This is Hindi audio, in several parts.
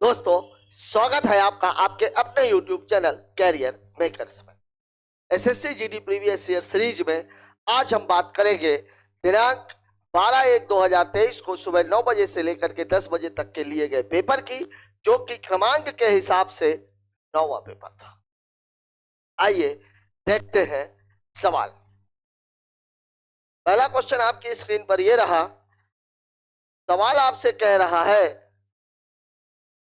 दोस्तों, स्वागत है आपका आपके अपने YouTube चैनल कैरियर मेकर्स में। SSC GD previous year series में आज हम बात करेंगे दिनांक 12/1/2023 को सुबह 9 बजे से लेकर के 10 बजे तक के लिए गए पेपर की, जो कि क्रमांक के हिसाब से 9वां पेपर था। आइए देखते हैं सवाल। पहला क्वेश्चन आपकी स्क्रीन पर यह रहा। सवाल आपसे कह रहा है,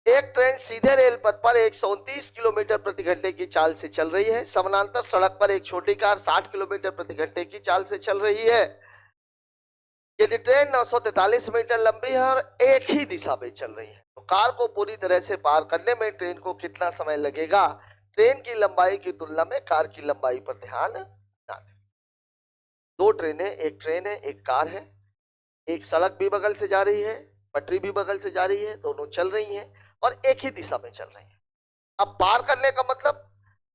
एक ट्रेन सीधे रेल पथ पर 129 किलोमीटर प्रति घंटे की चाल से चल रही है। समानांतर सड़क पर एक छोटी कार 60 किलोमीटर प्रति घंटे की चाल से चल रही है। यदि ट्रेन 943 मीटर लंबी है और एक ही दिशा में चल रही है, तो कार को पूरी तरह से पार करने में ट्रेन को कितना समय लगेगा? ट्रेन की लंबाई की तुलना में कार की लंबाई पर ध्यान ना दें। दो ट्रेनें, एक ट्रेन है, एक कार है। एक सड़क भी बगल से जा रही है, पटरी भी बगल से जा रही है, दोनों चल रही हैं और एक ही दिशा में चल रही है। अब पार करने का मतलब,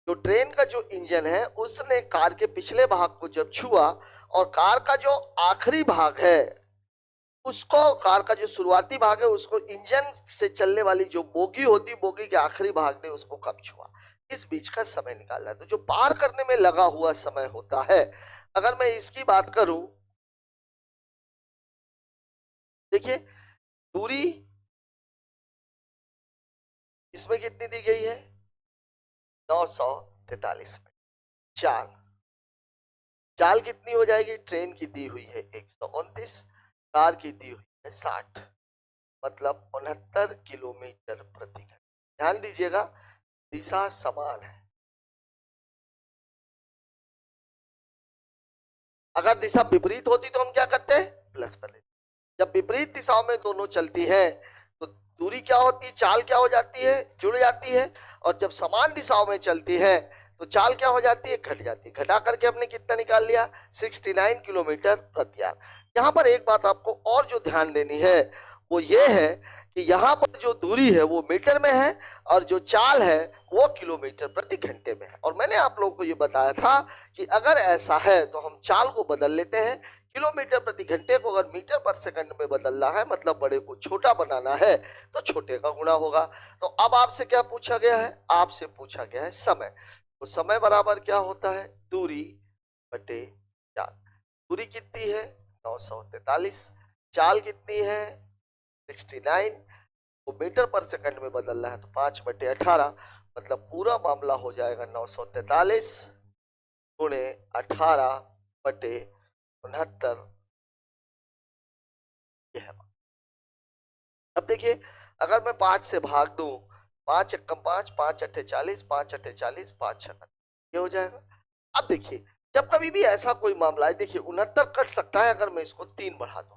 जो ट्रेन का जो इंजन है उसने कार के पिछले भाग को जब छुआ और कार का जो आखिरी भाग है उसको, कार का जो शुरुआती भाग है उसको इंजन से चलने वाली जो बोगी होती, बोगी के आखिरी भाग ने उसको कब छुआ, इस बीच का समय निकालना है। तो जो पार करने में लगा हुआ समय होता है, अगर मैं इसकी बात करूं, देखिए दूरी इसमें कितनी दी गई है? 943 में चाल चाल कितनी हो जाएगी? ट्रेन की दी हुई है 129, कार की दी हुई है 60, मतलब 69 किलोमीटर प्रति घंटे। ध्यान दीजिएगा, दिशा समान है। अगर दिशा विपरीत होती तो हम क्या करते हैं? प्लस कर लेते। जब विपरीत दिशाओं में दोनों चलती है तो दूरी क्या होती है? चाल क्या हो जाती है? जुड़ जाती है। और जब समान दिशाओं में चलती है तो चाल क्या हो जाती है? घट जाती है। घटा करके हमने कितना निकाल लिया? 69 किलोमीटर प्रति आवर। यहाँ पर एक बात आपको और जो ध्यान देनी है वो ये है कि यहाँ पर जो दूरी है वो मीटर में है और जो चाल है वो किलोमीटर प्रति घंटे में है। और मैंने आप लोगों को ये बताया था कि अगर ऐसा है तो हम चाल को बदल लेते हैं। किलोमीटर प्रति घंटे को अगर मीटर पर सेकंड में बदलना है, मतलब बड़े को छोटा बनाना है, तो छोटे का गुणा होगा। तो अब आपसे क्या पूछा गया है? आपसे पूछा गया है समय। तो समय बराबर क्या होता है? दूरी बटे चाल। दूरी कितनी है? 943। चाल कितनी है? 69। वो मीटर पर सेकंड में बदलना है तो 5/18, मतलब पूरा मामला हो जाएगा 943 गुणे 18/69। यह अब देखिए, अगर मैं 5 से भाग दूं, 5 एकम 5, 5 अट्ठे 40, 5 अट्ठे 40, 5 छक्का, ये हो जाएगा। अब देखिए, जब कभी भी ऐसा कोई मामला है, देखिए 69 कट सकता है अगर मैं इसको 3 बढ़ा दूं,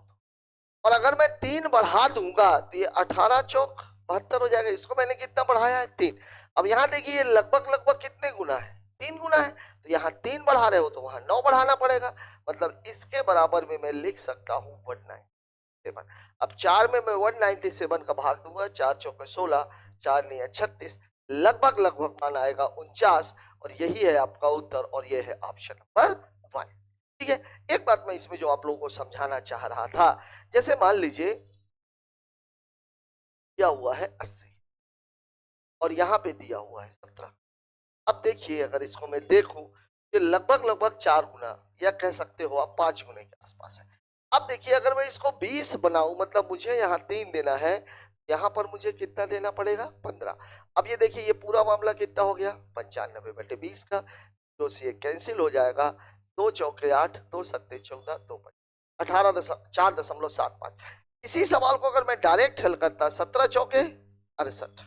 और अगर मैं 3 बढ़ा दूंगा तो ये 18 चौक 72 हो जाएगा। इसको मैंने कितना बढ़ाया है? 3। अब यहाँ देखिए ये लगभग लगभग कितने गुना है? 3 गुना है। तो यहाँ 3 बढ़ा रहे हो तो वहां 9 बढ़ाना पड़ेगा, मतलब इसके बराबर में मैं लिख सकता हूँ 197। अब 4 में मैं 197 का भाग दूंगा, 4 चौके 16, 4 नहीं 36, लगभग लगभग मान आएगा 49, और यही है आपका उत्तर, और यह है ऑप्शन नंबर 1। ठीक है। एक बात मैं इसमें जो आप लोगों को समझाना चाह रहा था, जैसे मान लीजिए दिया हुआ है 80 और यहां पे दिया हुआ है 17। अब देखिए, अगर इसको मैं देखूं, ये लगभग लगभग 4 गुना, या कह सकते हो आप 5 गुने के आसपास है। अब देखिए, अगर मैं इसको 20 बनाऊं, मतलब मुझे यहाँ 3 देना है, यहाँ पर मुझे कितना देना पड़ेगा? 15। अब ये देखिए, ये पूरा मामला कितना हो गया? 95/20 का, दो से ये कैंसिल हो जाएगा, 2 चौके 8, 2 सत्ते 14, 2 4.75। इसी सवाल को अगर मैं डायरेक्ट हल करता, 17 चौके 68,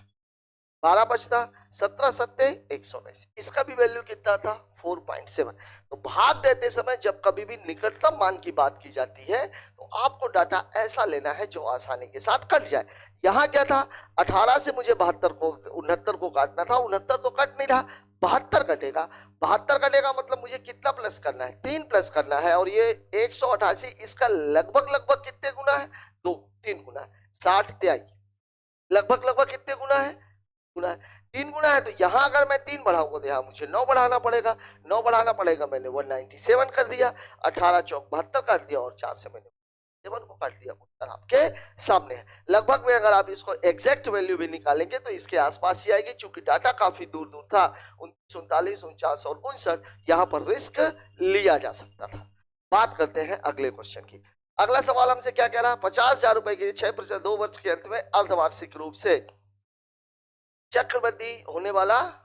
12 बचता, 17 सत्ते 119, इसका भी वैल्यू कितना था? 4.7। तो भाग देते समय जब कभी भी निकटतम मान की बात की जाती है तो आपको डाटा ऐसा लेना है जो आसानी के साथ कट जाए। यहाँ क्या था? 18 से मुझे 72 को 69 को काटना था, 69 तो कट नहीं रहा, 72 कटेगा। 72 कटेगा मतलब मुझे कितना प्लस करना है? 3 प्लस करना है, और ये 188 इसका लगभग लगभग कितने गुना है? 2, 3 गुना है। 60 त्याई लगभग लगभग कितने गुना है? गुना है, 3 गुना है। तो यहाँ अगर मैं 3 बढ़ाऊंगा तो यहाँ मुझे 9 बढ़ाना पड़ेगा। 9 बढ़ाना पड़ेगा, मैंने 197 कर दिया, 18 चौक 72 कर दिया, और 4 से मैंने 7 को काट दिया, उत्तर आपके सामने है। लगभग में अगर आप इसको एग्जैक्ट वैल्यू भी निकालेंगे तो इसके आसपास ही आएगी, चूंकि डाटा काफी दूर दूर था, 29, 39, 49 और 59, यहाँ पर रिस्क लिया जा सकता था। बात करते हैं अगले क्वेश्चन की। अगला सवाल हमसे क्या कह रहा है, 50,000 रुपए की 6% 2 वर्ष के अंत में अर्धवार्षिक रूप से चक्रवृद्धि होने वाला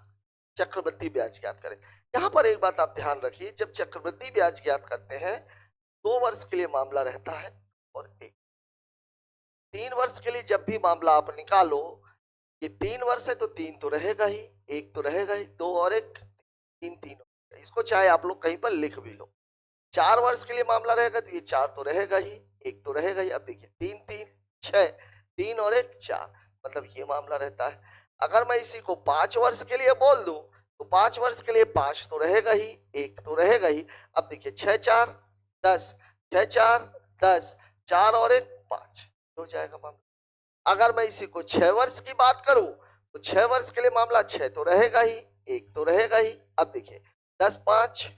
चक्रवृद्धि ब्याज ज्ञात करें। यहाँ पर एक बात आप ध्यान रखिए, जब चक्रवृद्धि ब्याज ज्ञात करते हैं 2 वर्ष के लिए मामला रहता है और 3 वर्ष के लिए जब भी मामला आप निकालो, ये 3 वर्ष है तो 3 तो रहेगा ही, 1 तो रहेगा ही, 2 और 1 3, 3 इसको चाहे आप लोग कहीं पर लिख भी लो। 4 वर्ष के लिए मामला रहेगा तो ये 4 तो रहेगा ही, 1 तो रहेगा ही। अब देखिए 3 3 6, 3 और 1 4, मतलब ये मामला रहता है। अगर मैं इसी को 5 वर्ष के लिए बोल दूं तो 5 वर्ष के लिए 5 तो रहेगा ही, 1 तो रहेगा ही। अब देखिए 6 4 10, 6 4 10, 4 और 1 5 हो जाएगा मामला। अगर मैं इसी को 6 वर्ष की बात करूं तो 6 वर्ष के लिए मामला 6 तो रहेगा ही, 1 तो रहेगा ही। अब देखिए 10 5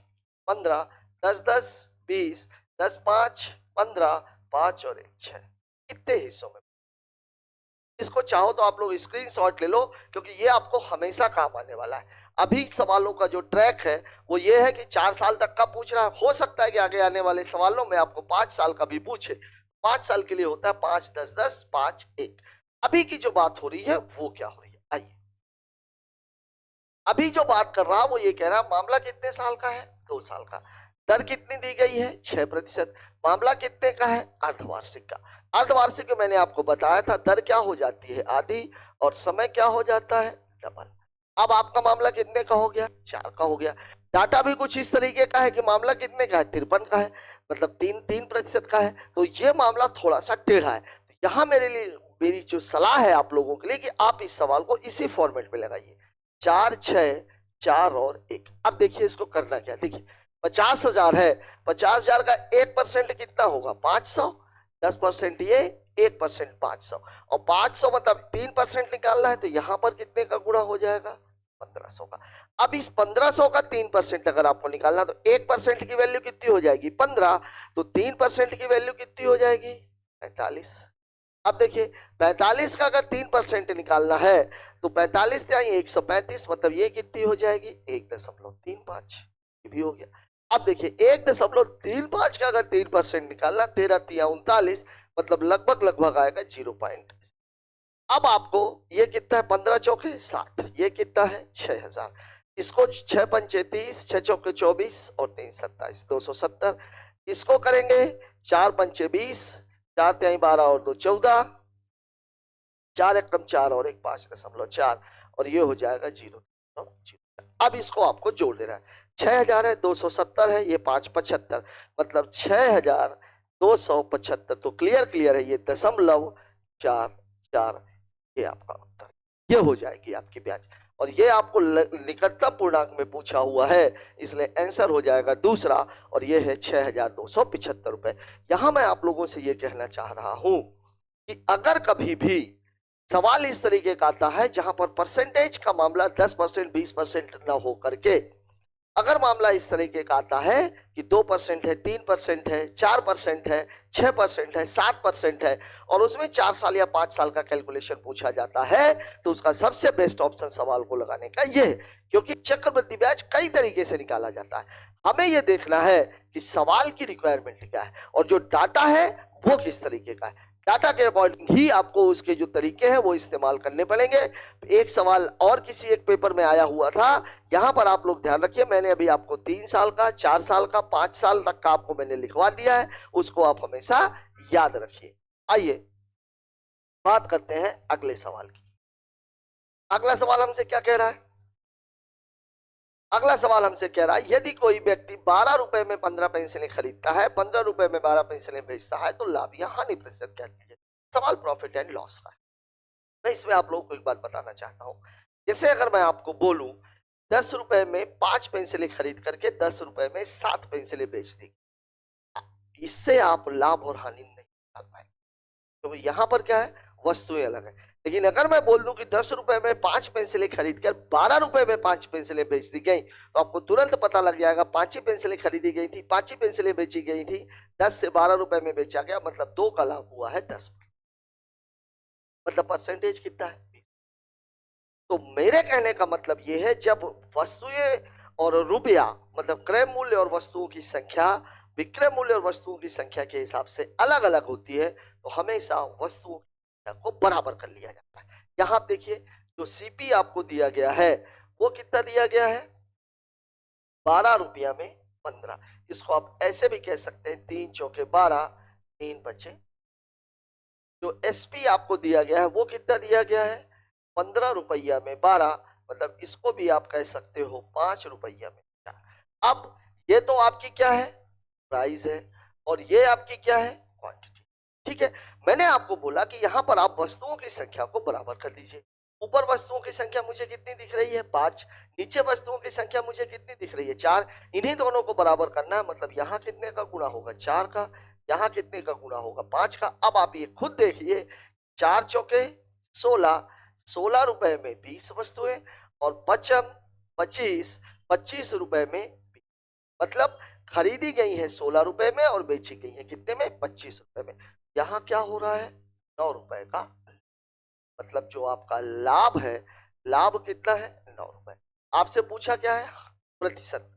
15, 10 10 20, 10 5 15, 5 और 1 6, कितने हिस्सों में। इसको चाहो तो आप लोग स्क्रीनशॉट ले लो, क्योंकि ये आपको हमेशा काम आने वाला है। अभी सवालों का जो ट्रैक है वो ये है कि 4 साल तक का पूछ रहा है, हो सकता है कि आगे आने वाले सवालों में आपको 5 साल का भी पूछे। 5 साल के लिए होता है 5 10 10 5 1। अभी की जो बात हो रही है वो क्या हो रही है, आइए। अभी जो बात कर रहा वो ये कह रहा मामला कितने साल का है, 2 साल का। दर कितनी दी गई है, 6%। मामला कितने का है, अर्धवार्षिक का। अर्धवार्षिक में मैंने आपको बताया था दर क्या हो जाती है, आधी, और समय क्या हो जाता है, डबल। अब आपका मामला कितने का हो गया, 4 का हो गया। डाटा भी कुछ इस तरीके का है कि मामला कितने का है, 53 का है, मतलब 3% का है। तो ये मामला थोड़ा सा टेढ़ा है। तो यहाँ मेरी जो सलाह है आप लोगों के लिए कि आप इस सवाल को इसी फॉर्मेट में लगाइए, 4 6 4 और 1। अब देखिए इसको करना क्या, देखिए 50,000 है, 50,000 का 1% कितना होगा, 500, 10% ये, 1% 500, और 500 मतलब 3% निकालना है तो यहां पर कितने का गुणा हो जाएगा, 1500 का। अब इस 1500 का 3% अगर आपको निकालना तो 1% की वैल्यू कितनी हो जाएगी, 15, तो 3% की वैल्यू कितनी हो जाएगी, 45। अब देखिए 45 का अगर 3% निकालना है तो 45 त्याई 135, मतलब ये कितनी हो जाएगी, 1.35, ये भी हो गया। अब देखिए 1.35 का अगर 3% निकालना, 13 तिया 39, मतलब लगभग आएगा 0 पॉइंट। अब आपको ये कितना है, 15 चौके 60, ये कितना है 6,000। इसको 6 पंचे 30, 6 चौके 24 और 3 27, 270। इसको करेंगे 4 पंचे 20, 4 त्याई 12 और 2 14, 4 एकम 4 और 1 5.4, और ये हो जाएगा 0। अब इसको आपको जोड़ देना है, 6,000 है, 270 है, ये 5 75, मतलब 6,275। तो क्लियर है, ये 0.44, ये आपका उत्तर, ये हो जाएगी आपकी ब्याज। और ये आपको निकटतम पूर्णांक में पूछा हुआ है, इसलिए आंसर हो जाएगा दूसरा, और ये है 6,275 रुपए। यहां मैं आप लोगों से ये कहना चाह रहा हूं कि अगर कभी भी सवाल इस तरीके का आता है जहां पर परसेंटेज का मामला 10% 20% न हो करके, अगर मामला इस तरीके का आता है कि 2% है, 3% है, 4% है, 6% है, 7% है, और उसमें 4 साल या 5 साल का कैलकुलेशन पूछा जाता है, तो उसका सबसे बेस्ट ऑप्शन सवाल को लगाने का ये है, क्योंकि चक्रवृद्धि ब्याज कई तरीके से निकाला जाता है। हमें यह देखना है कि सवाल की रिक्वायरमेंट क्या है और जो डाटा है वो किस तरीके का है। डाटा के अकॉर्डिंग ही आपको उसके जो तरीके हैं वो इस्तेमाल करने पड़ेंगे। एक सवाल और किसी एक पेपर में आया हुआ था, यहां पर आप लोग ध्यान रखिए, मैंने अभी आपको 3 साल का, 4 साल का, 5 साल तक का आपको मैंने लिखवा दिया है, उसको आप हमेशा याद रखिए। आइए बात करते हैं अगले सवाल की। अगला सवाल हमसे क्या कह रहा है, अगला सवाल हमसे कह रहा है यदि कोई व्यक्ति 12 रुपए में 15 पेंसिलें खरीदता है, 15 रुपए में 12 पेंसिलें बेचता है, तो लाभ या हानि प्रतिशत क्या कीजिए। सवाल प्रॉफिट एंड लॉस का है। मैं इसमें आप लोगों को एक बात बताना चाहता हूं, जैसे अगर मैं आपको बोलूं 10 रुपए में 5 पेंसिलें खरीद करके 10 रुपए में 7 पेंसिलें बेच दी, इससे आप लाभ और हानि नहीं कर पाए, तो यहां पर क्या है, वस्तुएं अलग है। लेकिन अगर मैं बोल दूं कि 10 रुपए में 5 पेंसिलें खरीद कर 12 रुपए में 5 पेंसिलें बेच दी गई, तो आपको तुरंत पता लग जाएगा 5 ही पेंसिलें खरीदी गई थी, 5 ही पेंसिलें बेची गई थी, 10 से 12 रुपए में बेचा गया, मतलब 2 का लाभ हुआ है 10, मतलब परसेंटेज कितना है 20। तो मेरे कहने का मतलब यह है, जब वस्तुएं और रुपया मतलब क्रय मूल्य और वस्तुओं की संख्या विक्रय मूल्य और वस्तुओं की संख्या के हिसाब से अलग अलग होती है, तो हमेशा वस्तुओं की संख्या को बराबर कर लिया जाता है। यहां देखिए, जो सीपी आपको दिया गया है वो कितना दिया गया है, 12 रुपया में 15। इसको आप ऐसे भी कह सकते हैं 3 चौके 12, 3 बचे। जो एसपी आपको दिया गया है वो कितना दिया गया है, 15 रुपया में 12, मतलब इसको भी आप कह सकते हो 5 रुपया में 4। अब ये तो आपकी क्या है, प्राइस है, और ये आपकी क्या है, क्वांटिटी। ठीक है, मैंने आपको बोला कि यहां पर आप वस्तुओं की संख्या को बराबर कर दीजिए। ऊपर वस्तुओं की संख्या मुझे कितनी दिख रही है, 5, नीचे वस्तुओं की संख्या मुझे कितनी दिख रही है, 4। इन्हीं दोनों को बराबर करना है, मतलब यहाँ कितने का गुणा होगा, 4 का, यहाँ कितने का गुणा होगा, 5 का। अब आप ये खुद देखिए, 4 चौके 16, 16 रुपए में 20 वस्तुएं, और बचम 25, 25 रुपए में 20, मतलब खरीदी गई है 16 रुपए में और बेची गई है कितने में, 25 रुपए में। यहाँ क्या हो रहा है, 9 रुपए का, मतलब जो आपका लाभ है, लाभ कितना है, 9 रुपए। आपसे पूछा क्या है, प्रतिशत।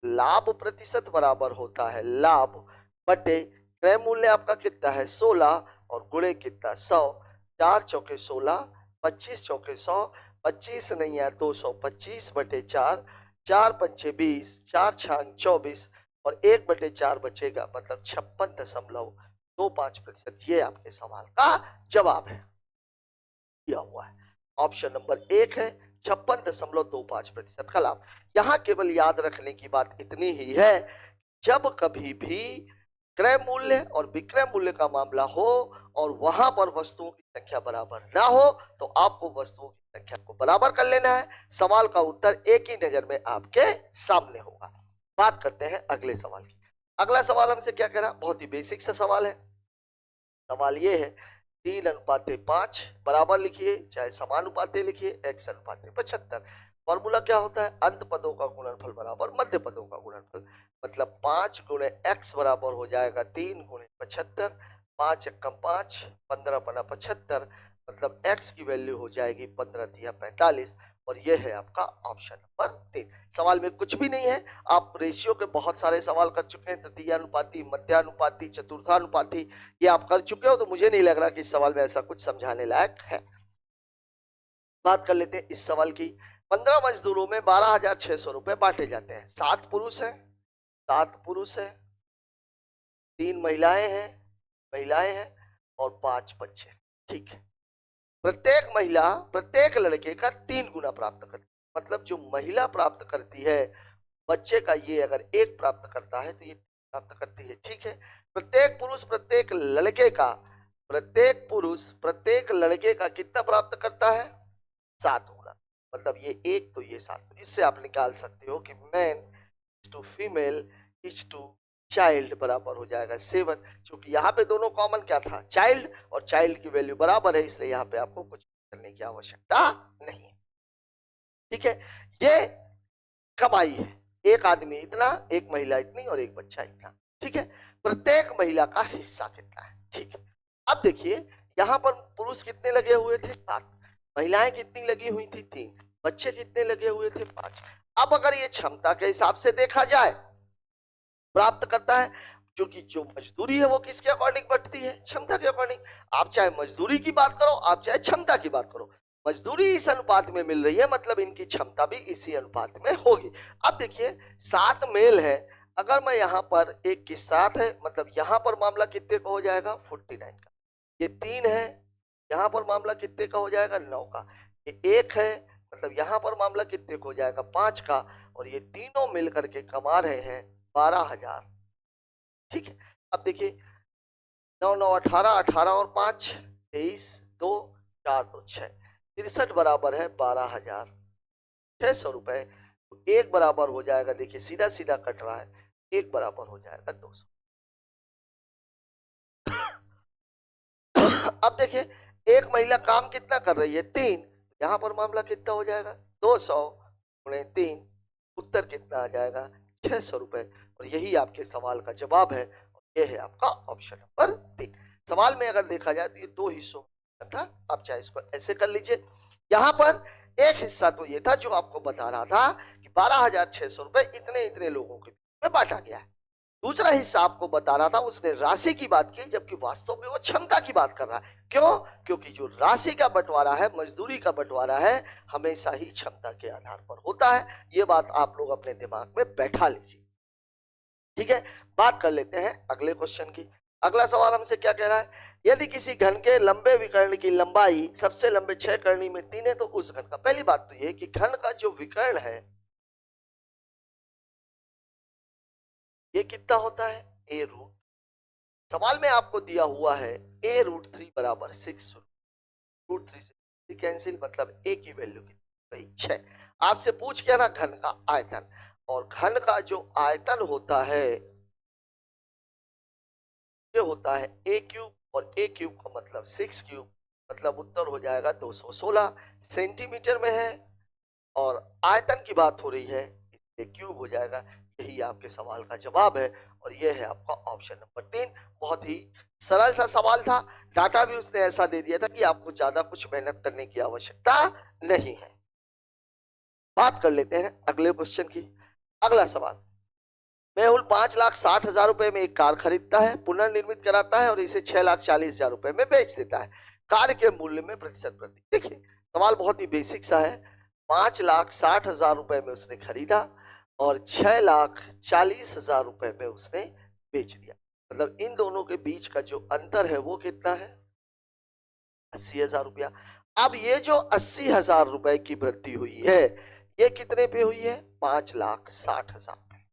लाभ प्रतिशत बराबर होता है लाभ बटे क्रय मूल्य आपका कितना है 16 और गुणे कितना 100। 4 चौके 16, 25 चौके 100, 25 नहीं है 225 बटे 4, 4 पंचे 20, 4 छांग 24 और 1/4 बचेगा, मतलब 56.25%। ये आपके सवाल का जवाब है, दिया हुआ है। ऑप्शन नंबर 1 है 56.25% का लाभ। यहां केवल याद रखने की बात इतनी ही है, जब कभी भी क्रय मूल्य और विक्रय मूल्य का मामला हो और वहां पर वस्तुओं की संख्या बराबर ना हो, तो आपको वस्तुओं की संख्या को बराबर कर लेना है। सवाल का उत्तर एक ही नजर में आपके सामने होगा। बात करते हैं अगले सवाल की। अगला सवाल हमसे क्या कह रहा, बहुत ही बेसिक सा सवाल है। सवाल ये है, 3:5 बराबर लिखिए, चाहे समानुपाते लिखिए, x/75। फॉर्मूला क्या होता है, अंत पदों का गुणनफल बराबर मध्य पदों का गुणनफल, मतलब 5 गुणे x बराबर हो जाएगा 3 गुणे 75, 5 एकम 5, 15 पना 75, मतलब x की वैल्यू हो जाएगी 15 तिया 45, और यह है आपका ऑप्शन नंबर 3। सवाल में कुछ भी नहीं है, आप रेशियो के बहुत सारे सवाल कर चुके हैं, तृतीयानुपाती, मध्यानुपाती, चतुर्थानुपाती, ये आप कर चुके हो, तो मुझे नहीं लग रहा कि इस सवाल में ऐसा कुछ समझाने लायक है। बात कर लेते हैं इस सवाल की। 15 मजदूरों में 12,600 रुपए बांटे जाते हैं। 7 पुरुष हैं, 7 पुरुष हैं, 3 महिलाएं हैं और 5 बच्चे। ठीक है, प्रत्येक महिला प्रत्येक लड़के का 3 गुना प्राप्त करती है, मतलब जो महिला प्राप्त करती है बच्चे का, ये अगर 1 प्राप्त करता है तो ये प्राप्त करती है। ठीक है, प्रत्येक पुरुष प्रत्येक लड़के का कितना प्राप्त करता है, 7 गुना, मतलब ये 1 तो ये 7। इससे आप निकाल सकते हो कि man to female is to child बराबर हो जाएगा 7, क्योंकि यहाँ पे दोनों कॉमन क्या था, चाइल्ड, और चाइल्ड की वैल्यू बराबर है, इसलिए यहाँ पे आपको कुछ करने की आवश्यकता नहीं है। ठीक है, ये कमाई है, एक आदमी इतना, एक महिला इतनी और एक बच्चा इतना। ठीक है, प्रत्येक महिला का हिस्सा कितना है। ठीक है, अब देखिए यहाँ पर पुरुष कितने लगे हुए थे, 7, महिलाएं कितनी लगी हुई थी, 3, बच्चे कितने लगे हुए थे, 5। अब अगर ये क्षमता के हिसाब से देखा जाए, प्राप्त करता है, क्योंकि जो मजदूरी है वो किसके अकॉर्डिंग बढ़ती है, क्षमता के अकॉर्डिंग। आप चाहे मजदूरी की बात करो, आप चाहे क्षमता की बात करो, मजदूरी इस अनुपात में मिल रही है, मतलब इनकी क्षमता भी इसी अनुपात में होगी। अब देखिए 7 मेल है, अगर मैं यहाँ पर 1 के 7 है, मतलब यहाँ पर मामला कितने का हो जाएगा, 49 का। ये 3 है, यहाँ पर मामला कितने का हो जाएगा, 9 का। ये 1 है, मतलब यहाँ पर मामला कितने का हो जाएगा, 5 का, और ये तीनों मिलकर के कमा रहे हैं 12,000। ठीक है, अब देखिए 9 9 18, 18 और 5 23, 2 4 2 6, 63 बराबर है 12,600 रुपए। तो 1 बराबर हो जाएगा, देखिए सीधा सीधा कट रहा है, 1 बराबर हो जाएगा 200। अब देखिए एक महिला काम कितना कर रही है? 3। यहाँ पर मामला कितना हो जाएगा? 200 गुणे 3। उत्तर कितना आ जाएगा? 600 रुपए। और यही आपके सवाल का जवाब है। और ये है आपका ऑप्शन नंबर 3। सवाल में अगर देखा जाए तो ये 2 हिस्सों में था। आप चाहे इसको ऐसे कर लीजिए। यहाँ पर एक हिस्सा तो ये था जो आपको बता रहा था कि 12,600 रुपए इतने इतने लोगों के बीच में बांटा गया है। दूसरा हिस्सा आपको बता रहा था, उसने राशि की बात की, जबकि वास्तव में वो क्षमता की बात कर रहा है। क्यों? क्योंकि जो राशि का बंटवारा है, मजदूरी का बंटवारा है, हमेशा ही क्षमता के आधार पर होता है। ये बात आप लोग अपने दिमाग में बैठा लीजिए। ठीक है, बात कर लेते हैं अगले क्वेश्चन की। अगला सवाल हमसे क्या कह रहा है? यदि किसी घन के लंबे विकर्ण की लंबाई सबसे लंबे 6 करनी में 3 है तो उस घन का, पहली बात तो यह कि घन का जो विकर्ण है ये कितना होता है? ए रूट। सवाल में आपको दिया हुआ है ए रूट 3 बराबर 6। रूट 3 से कैंसिल, मतलब ए की वैल्यू कितनी? 6। आपसे पूछ किया ना घन का आयतन, और घन का जो आयतन होता है ये होता है ए क्यूब, और ए क्यूब का मतलब 6 क्यूब, मतलब उत्तर हो जाएगा 216 सेंटीमीटर में है। और आयतन की बात हो रही है इसलिए क्यूब हो जाएगा। यही आपके सवाल का जवाब है। और यह है आपका ऑप्शन नंबर 3। बहुत ही सरल सा सवाल था। डाटा भी उसने ऐसा दे दिया था कि आपको ज्यादा कुछ मेहनत करने की आवश्यकता नहीं है। बात कर लेते हैं अगले क्वेश्चन की। अगला सवाल, मेहुल 5,60,000 रुपए में एक कार खरीदता है, पुनर्निर्मित कराता है और इसे 6,40,000 रुपए में बेच देता है। कार के मूल्य में प्रतिशत वृद्धि। देखिए सवाल बहुत ही बेसिक सा है। 5,60,000 रुपए में उसने खरीदा और 6,40,000 रुपए में उसने बेच दिया। मतलब इन दोनों के बीच का जो अंतर है वो कितना है? 80,000 रुपया। अब ये जो 80,000 रुपए की वृद्धि हुई है ये कितने पे हुई है? 5,60,000 पे।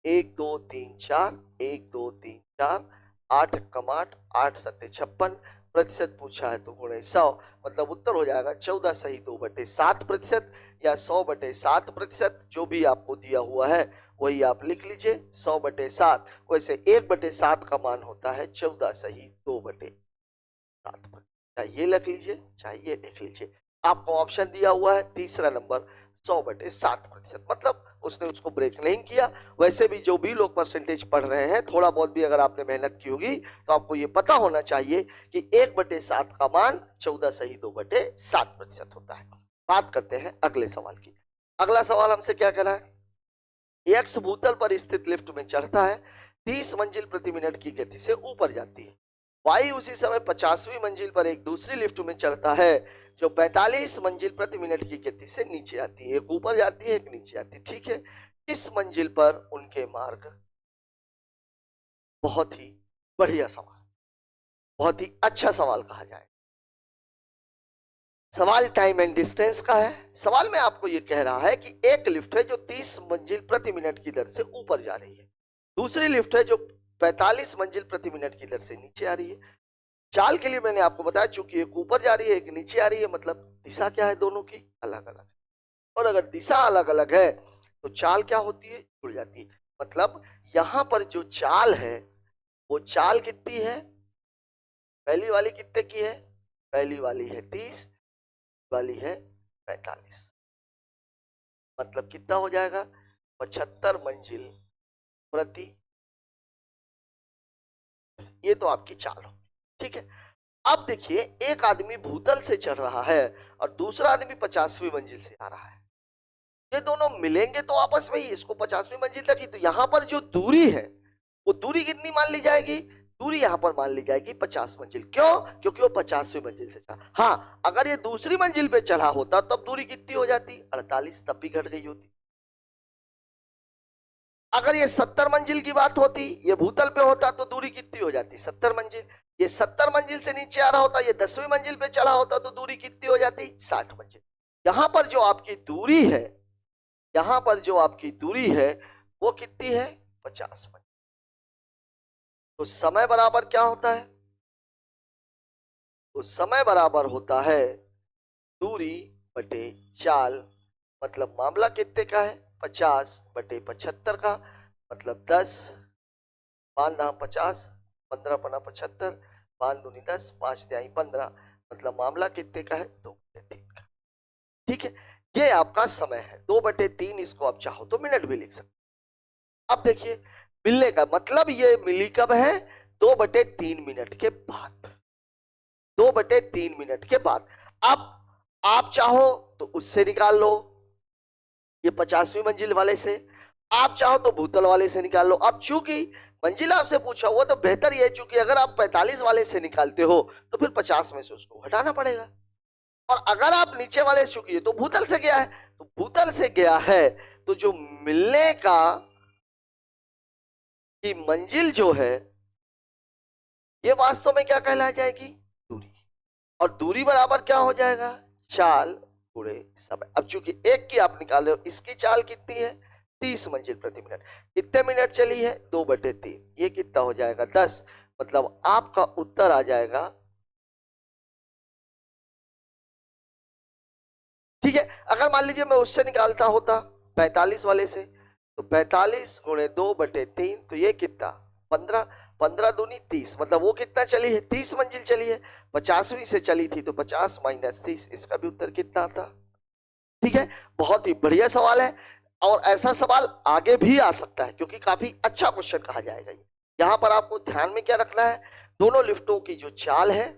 1 2 3 4, 1 2 3 4, 8 कम 8, 8 सत्ते 56 प्रतिशत पूछा है तो गुणे 100, मतलब उत्तर हो जाएगा 14 सही 2/7 प्रतिशत या 100/7 प्रतिशत। जो भी आपको दिया हुआ है वही आप लिख लीजिए 100/7। वैसे 1/7 का मान होता है 14 सही 2/7 प्रतिशत। चाहे ये लिख लीजिए चाहे ये लिख लीजिए। आपको ऑप्शन दिया हुआ है तीसरा नंबर 100/7 प्रतिशत, मतलब उसने उसको ब्रेक नहीं किया। वैसे भी जो भी लोग परसेंटेज पढ़ रहे हैं, थोड़ा बहुत भी अगर आपने मेहनत की होगी तो आपको ये पता होना चाहिए कि 1/7 का मान 14 सही 2/7 प्रतिशत होता है। बात करते हैं अगले सवाल की। अगला सवाल हमसे क्या कह रहा है? एक्स भूतल पर स्थित लिफ्ट में चढ़ता है, 30 मंजिल प्रति मिनट की गति से ऊपर जाती है। वाई उसी समय 50वीं मंजिल पर एक दूसरी लिफ्ट में चढ़ता है जो 45 मंजिल प्रति मिनट की गति से नीचे आती है। एक ऊपर जाती है एक नीचे आती है। ठीक है, इस मंजिल पर उनके मार्ग। बहुत ही बढ़िया सवाल, बहुत ही अच्छा सवाल कहा जाए। सवाल टाइम एंड डिस्टेंस का है। सवाल में आपको यह कह रहा है कि एक लिफ्ट है जो 30 मंजिल प्रति मिनट की दर से ऊपर जा रही है, दूसरी लिफ्ट है जो 45 मंजिल प्रति मिनट की दर से नीचे आ रही है। चाल के लिए मैंने आपको बताया चूंकि एक ऊपर जा रही है एक नीचे आ रही है, मतलब दिशा क्या है दोनों की? अलग अलग। और अगर दिशा अलग अलग है तो चाल क्या होती है? जुड़ जाती है। मतलब यहां पर जो चाल है वो चाल कितनी है? पहली वाली कितने की है? पहली वाली है 30, वाली है 45, मतलब कितना हो जाएगा? 75 मंजिल प्रति। ये तो आपकी चाल हो। ठीक है, अब देखिए एक आदमी भूतल से चढ़ रहा है और दूसरा आदमी 50वीं मंजिल से आ रहा है। ये दोनों मिलेंगे तो आपस में ही, इसको 50वीं मंजिल तक ही, तो यहां पर जो दूरी है वो दूरी कितनी मान ली जाएगी? दूरी यहां पर मान ली जाएगी 50 मंजिल। क्यों? क्योंकि वो 50वीं मंजिल से चढ़ा। हाँ, अगर ये दूसरी मंजिल पे चढ़ा होता तब दूरी कितनी हो जाती? 48, तब भी घट गई होती। अगर ये 70 मंजिल की बात होती, ये भूतल पे होता तो दूरी कितनी हो जाती? 70 मंजिल। ये 70 मंजिल से नीचे आ रहा होता, ये 10वीं मंजिल पे चढ़ा होता तो दूरी कितनी हो जाती? 60 मंजिल। यहां पर जो आपकी दूरी है, यहां पर जो आपकी दूरी है वो कितनी है? 50 मंजिल। तो समय बराबर क्या होता है? तो समय बराबर होता है दूरी बटे चाल। मतलब मामला कितने का है? 50/75 का, मतलब 10 5 50, 15 पना 75, 5 दूनी 10, 5 तिहाई 15, मतलब मामला कितने का है? 2/3 का। ठीक है, ये आपका समय है 2/3। इसको आप चाहो तो मिनट भी लिख सकते। अब देखिए मिलने का मतलब ये मिली कब है? 2/3 मिनट के बाद। 2/3 मिनट के बाद। अब आप चाहो तो उससे निकाल लो, ये 50वीं मंजिल वाले से। आप चाहो तो भूतल वाले से निकाल लो। अब चूंकि मंजिल आपसे पूछा हुआ तो बेहतर ये है, चूंकि अगर आप 45 वाले से निकालते हो तो फिर 50 में से उसको घटाना पड़ेगा। और अगर आप नीचे वाले से, चूंकि तो भूतल से गया है, तो भूतल से गया है तो जो मिलने का की मंजिल जो है ये वास्तव में क्या कहला जाएगी? दूरी। और दूरी बराबर क्या हो जाएगा? चाल गुणे समय। अब चूंकि एक की आप निकाले हो, इसकी चाल कितनी है? 30 मंजिल प्रति मिनट। कितने मिनट चली है? 2/3। ये कितना हो जाएगा? 10। मतलब आपका उत्तर आ जाएगा। ठीक है, अगर मान लीजिए मैं उससे निकालता होता 45 वाले से, तो 45 गुणे 2/3, तो ये कितना? 15। 15 दूनी 30, मतलब वो कितना चली है? 30 मंजिल चली है। 50वीं से चली थी तो 50 - 30, इसका भी उत्तर कितना आता? ठीक है, बहुत ही बढ़िया सवाल है। और ऐसा सवाल आगे भी आ सकता है क्योंकि काफी अच्छा क्वेश्चन कहा जाएगा ये। यहां पर आपको ध्यान में क्या रखना है? दोनों लिफ्टों की जो चाल है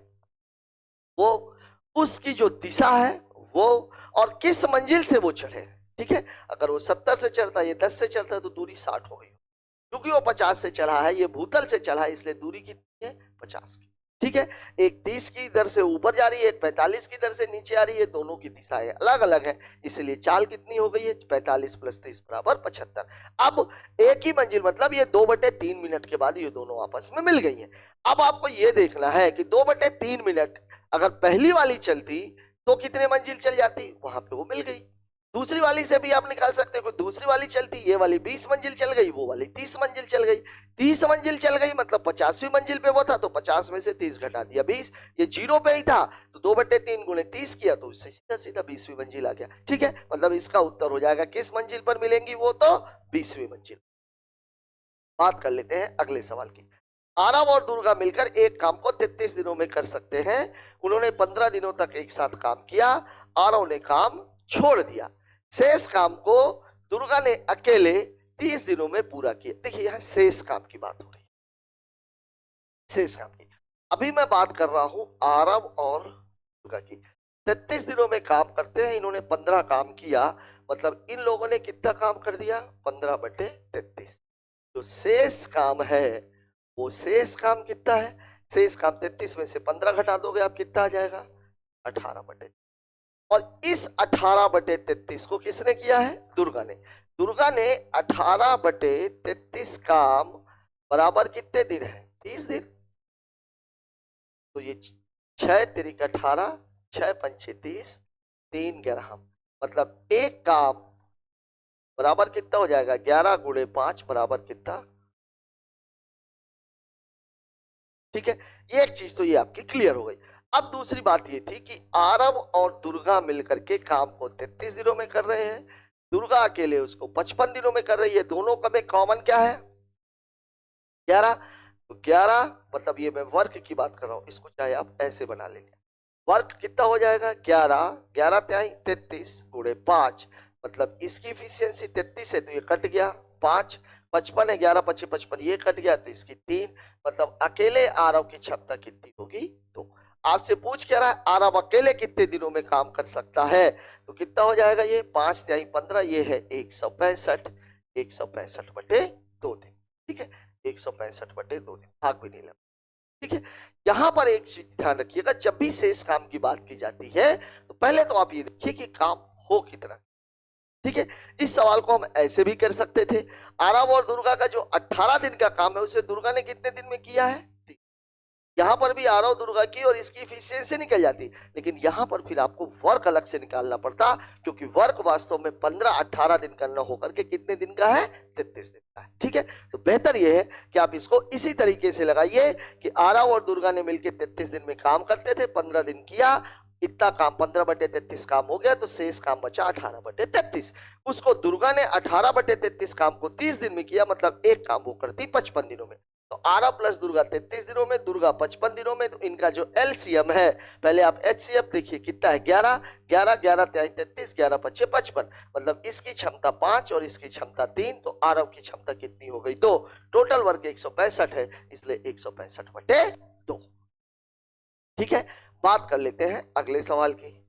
वो, उसकी जो दिशा है वो, और किस मंजिल से वो चढ़े। ठीक है, अगर वो 70 से चढ़ता है, ये 10 से चढ़ता है, तो दूरी 60 हो गई। क्योंकि वो 50 से चढ़ा है, ये भूतल से चढ़ा है, इसलिए दूरी कितनी है? 50 की। ठीक है, एक 30 की दर से ऊपर जा रही है, एक 45 की दर से नीचे आ रही है, दोनों की दिशाएं अलग अलग है, इसलिए चाल कितनी हो गई है? 45 + 30 = 75। अब एक ही मंजिल, मतलब ये 2/3 मिनट के बाद ये दोनों आपस में मिल गई है। अब आपको ये देखना है कि 2/3 मिनट अगर पहली वाली चलती तो कितने मंजिल चल जाती? वहां पे वो मिल गई। दूसरी वाली से भी आप निकाल सकते हो, दूसरी वाली चलती, ये वाली 20 मंजिल चल गई, वो वाली 30 मंजिल चल गई। 30 मंजिल चल गई मतलब 50वीं मंजिल पे वो था, तो 50 में से 30 घटा दिया 20, ये 0 पे ही था, तो 2/3 गुणे 30 किया तो उससे सीधा सीधा 20वीं मंजिल आ गया। ठीक है, मतलब इसका उत्तर हो जाएगा किस मंजिल पर मिलेंगी वो? तो 20वीं मंजिल। बात कर लेते हैं अगले सवाल की। आरव और दुर्गा मिलकर एक काम को 33 दिनों में कर सकते हैं। उन्होंने 15 दिनों तक एक साथ काम किया। आरव ने काम छोड़ दिया। शेष काम को दुर्गा ने अकेले 30 दिनों में पूरा किया। देखिए यहां शेष काम की बात हो रही है, शेष काम की। अभी मैं बात कर रहा हूं आरव और दुर्गा की। 33 दिनों में काम करते हैं, इन्होंने 15 काम किया, मतलब इन लोगों ने कितना काम कर दिया? 15/33। जो शेष काम है वो शेष काम कितना है? शेष काम 33 में से 15 घटा दोगे आप, कितना आ जाएगा? 18/33। और इस 18/33 को किसने किया है? दुर्गा ने। दुर्गा ने 18/33 काम बराबर कितने दिन है? 30 दिन। तो ये 6 तिरिक 18, 6 पंचे 30, 3 ग्राम, मतलब एक काम बराबर कितना हो जाएगा? 11 गुणे 5 बराबर कितना? ठीक है, ये एक चीज तो ये आपकी क्लियर हो गई। अब दूसरी बात ये थी कि आरव और दुर्गा मिलकर के काम को 33 दिनों में कर रहे हैं, दुर्गा अकेले उसको 55 दिनों में कर रही है। दोनों का में कॉमन क्या है? 11। तो 11 मतलब ये मैं वर्क की बात कर रहा हूं, इसको चाहे आप ऐसे बना लेंगे। वर्क कितना हो जाएगा? 11, 11 तिहाई 33 गुणे 5, मतलब इसकी इफिशियंसी 33 है तो ये कट गया 5। 55 है, 11 × 5 = 55, ये कट गया तो इसकी 3, मतलब अकेले आरव की क्षमता कितनी होगी? तो आपसे पूछ क्या रहा है? आरव अकेले कितने दिनों में काम कर सकता है? तो कितना हो जाएगा? ये 5 तिहाई 15, ये है 165, 165/2 दिन। ठीक है, 165/2 दिन, भाग भी नहीं लगा। ठीक है, यहां पर एक चीज ध्यान रखिएगा, जब भी शेष काम की बात की जाती है तो पहले तो आप ये देखिए कि काम हो कितना। ठीक है, इस सवाल को हम ऐसे भी कर सकते थे, आरव और दुर्गा का जो 18 दिन का काम है उसे दुर्गा ने कितने दिन में किया है? यहां पर भी आरव दुर्गा की और इसकी इफिशियंसी निकल जाती, लेकिन यहां पर फिर आपको वर्क अलग से निकालना पड़ता, क्योंकि वर्क वास्तव में 15-18 दिन का न होकर के कितने दिन का है? 33 दिन का है। ठीक है, तो बेहतर यह है कि आप इसको इसी तरीके से लगाइए कि आरव और दुर्गा ने मिलकर 33 दिन में काम करते थे, 15 दिन किया, इतना काम 15/33 काम हो गया, तो शेष काम बचा 18/33। उसको दुर्गा ने 18/33 काम को 30 दिन में किया, मतलब एक काम वो करती 55 दिनों में। तो आरव प्लस दुर्गा 33 दिनों में, दुर्गा 55 दिनों में। तो इनका जो एलसीएम है, पहले आप एचसीएफ देखिए कितना है, 11 11 11 33, 11 5 55, मतलब इसकी क्षमता 5 और इसकी क्षमता 3, तो आरव की क्षमता कितनी हो गई? 2। टोटल वर्क 165 है, इसलिए 165/2। ठीक है, बात कर लेते हैं अगले सवाल की।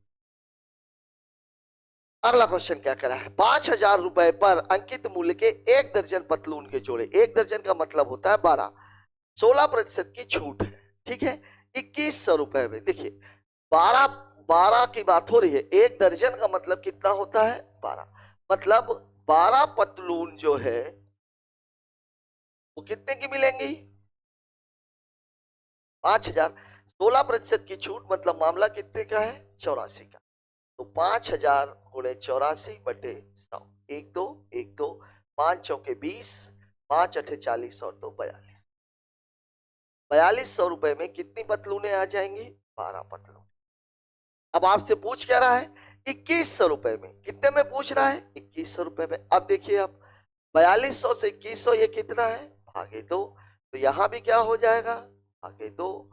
अगला क्वेश्चन क्या करा है? 5,000 रुपए पर अंकित मूल्य के 1 दर्जन पतलून के जोड़े, 1 दर्जन का मतलब होता है 12, 16% की छूट है। ठीक है, 2100 रुपए में। देखिए 12 की बात हो रही है, 1 दर्जन का मतलब कितना होता है? 12, मतलब 12 पतलून जो है वो कितने की मिलेंगी? 5,000। 16% की छूट मतलब मामला कितने का है? 84 का। तो 5,000 गुणे 84/100, 1 2 1 2, 5 चौके 20, 5 अठे 40 और 2 42। 4200 रुपए में कितनी पतलूनें आ जाएंगी? 12 पतलून। अब आपसे पूछ क्या रहा है? 2100 रुपए में। कितने में पूछ रहा है? 2100 रुपए में। अब देखिए, अब 4200 से 2100 ये कितना है? भागे 2। तो यहां भी क्या हो जाएगा? भागे 2।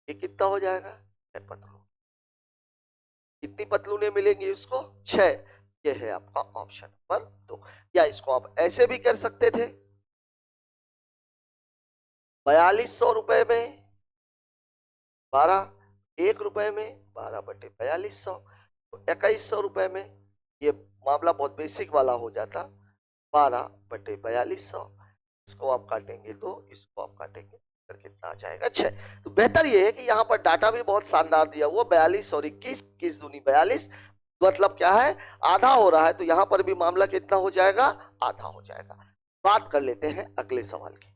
ये कितना हो जाएगा? 6 पतलून। कितनी पतलूनें मिलेंगी उसको? 6। ये है आपका ऑप्शन नंबर 2। या इसको आप ऐसे भी कर सकते थे, 4200 रुपए में 12, 1 रुपए में 12/4200, तो 2100 रुपए में। ये मामला बहुत बेसिक वाला हो जाता, 12/4200। इसको आप काटेंगे तो इसको आप काटेंगे, कितना आ जाएगा? 6। तो बेहतर ये है कि यहाँ पर डाटा भी बहुत शानदार दिया हुआ, 42 और 21, 21 दूनी 42, मतलब क्या है? आधा हो रहा है। तो यहाँ पर भी मामला कितना हो जाएगा? आधा हो जाएगा। बात कर लेते हैं अगले सवाल की।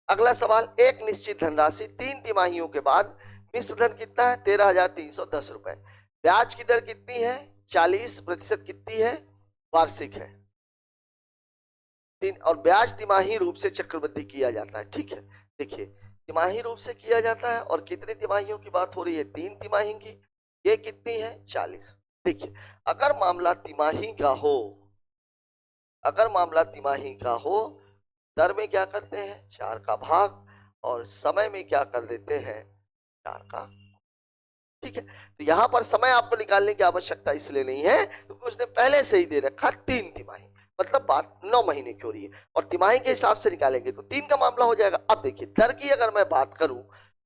अगला सवाल, एक निश्चित धनराशि 3 तिमाहियों के बाद मिश्र धन कितना है? 13,310 रुपए। ब्याज की दर कितनी है? 40% कितनी है? वार्षिक है। और ब्याज तिमाही रूप से चक्रवृद्धि किया जाता है। ठीक है, देखिए तिमाही रूप से किया जाता है। और कितनी तिमाहियों की बात हो रही है? 3 तिमाही की। ये कितनी है? 40। देखिए, अगर मामला तिमाही का हो, अगर मामला तिमाही का हो, दर में क्या करते हैं? 4 का भाग, और समय में क्या कर देते हैं? 4 का। ठीक है, तो यहां पर समय आपको निकालने की आवश्यकता इसलिए नहीं है क्योंकि उसने पहले से ही दे रखा 3 तिमाही, मतलब बात 9 महीने की हो रही है। और तिमाही के हिसाब से निकालेंगे तो 3 का मामला हो जाएगा। अब देखिए दर की अगर मैं बात करूं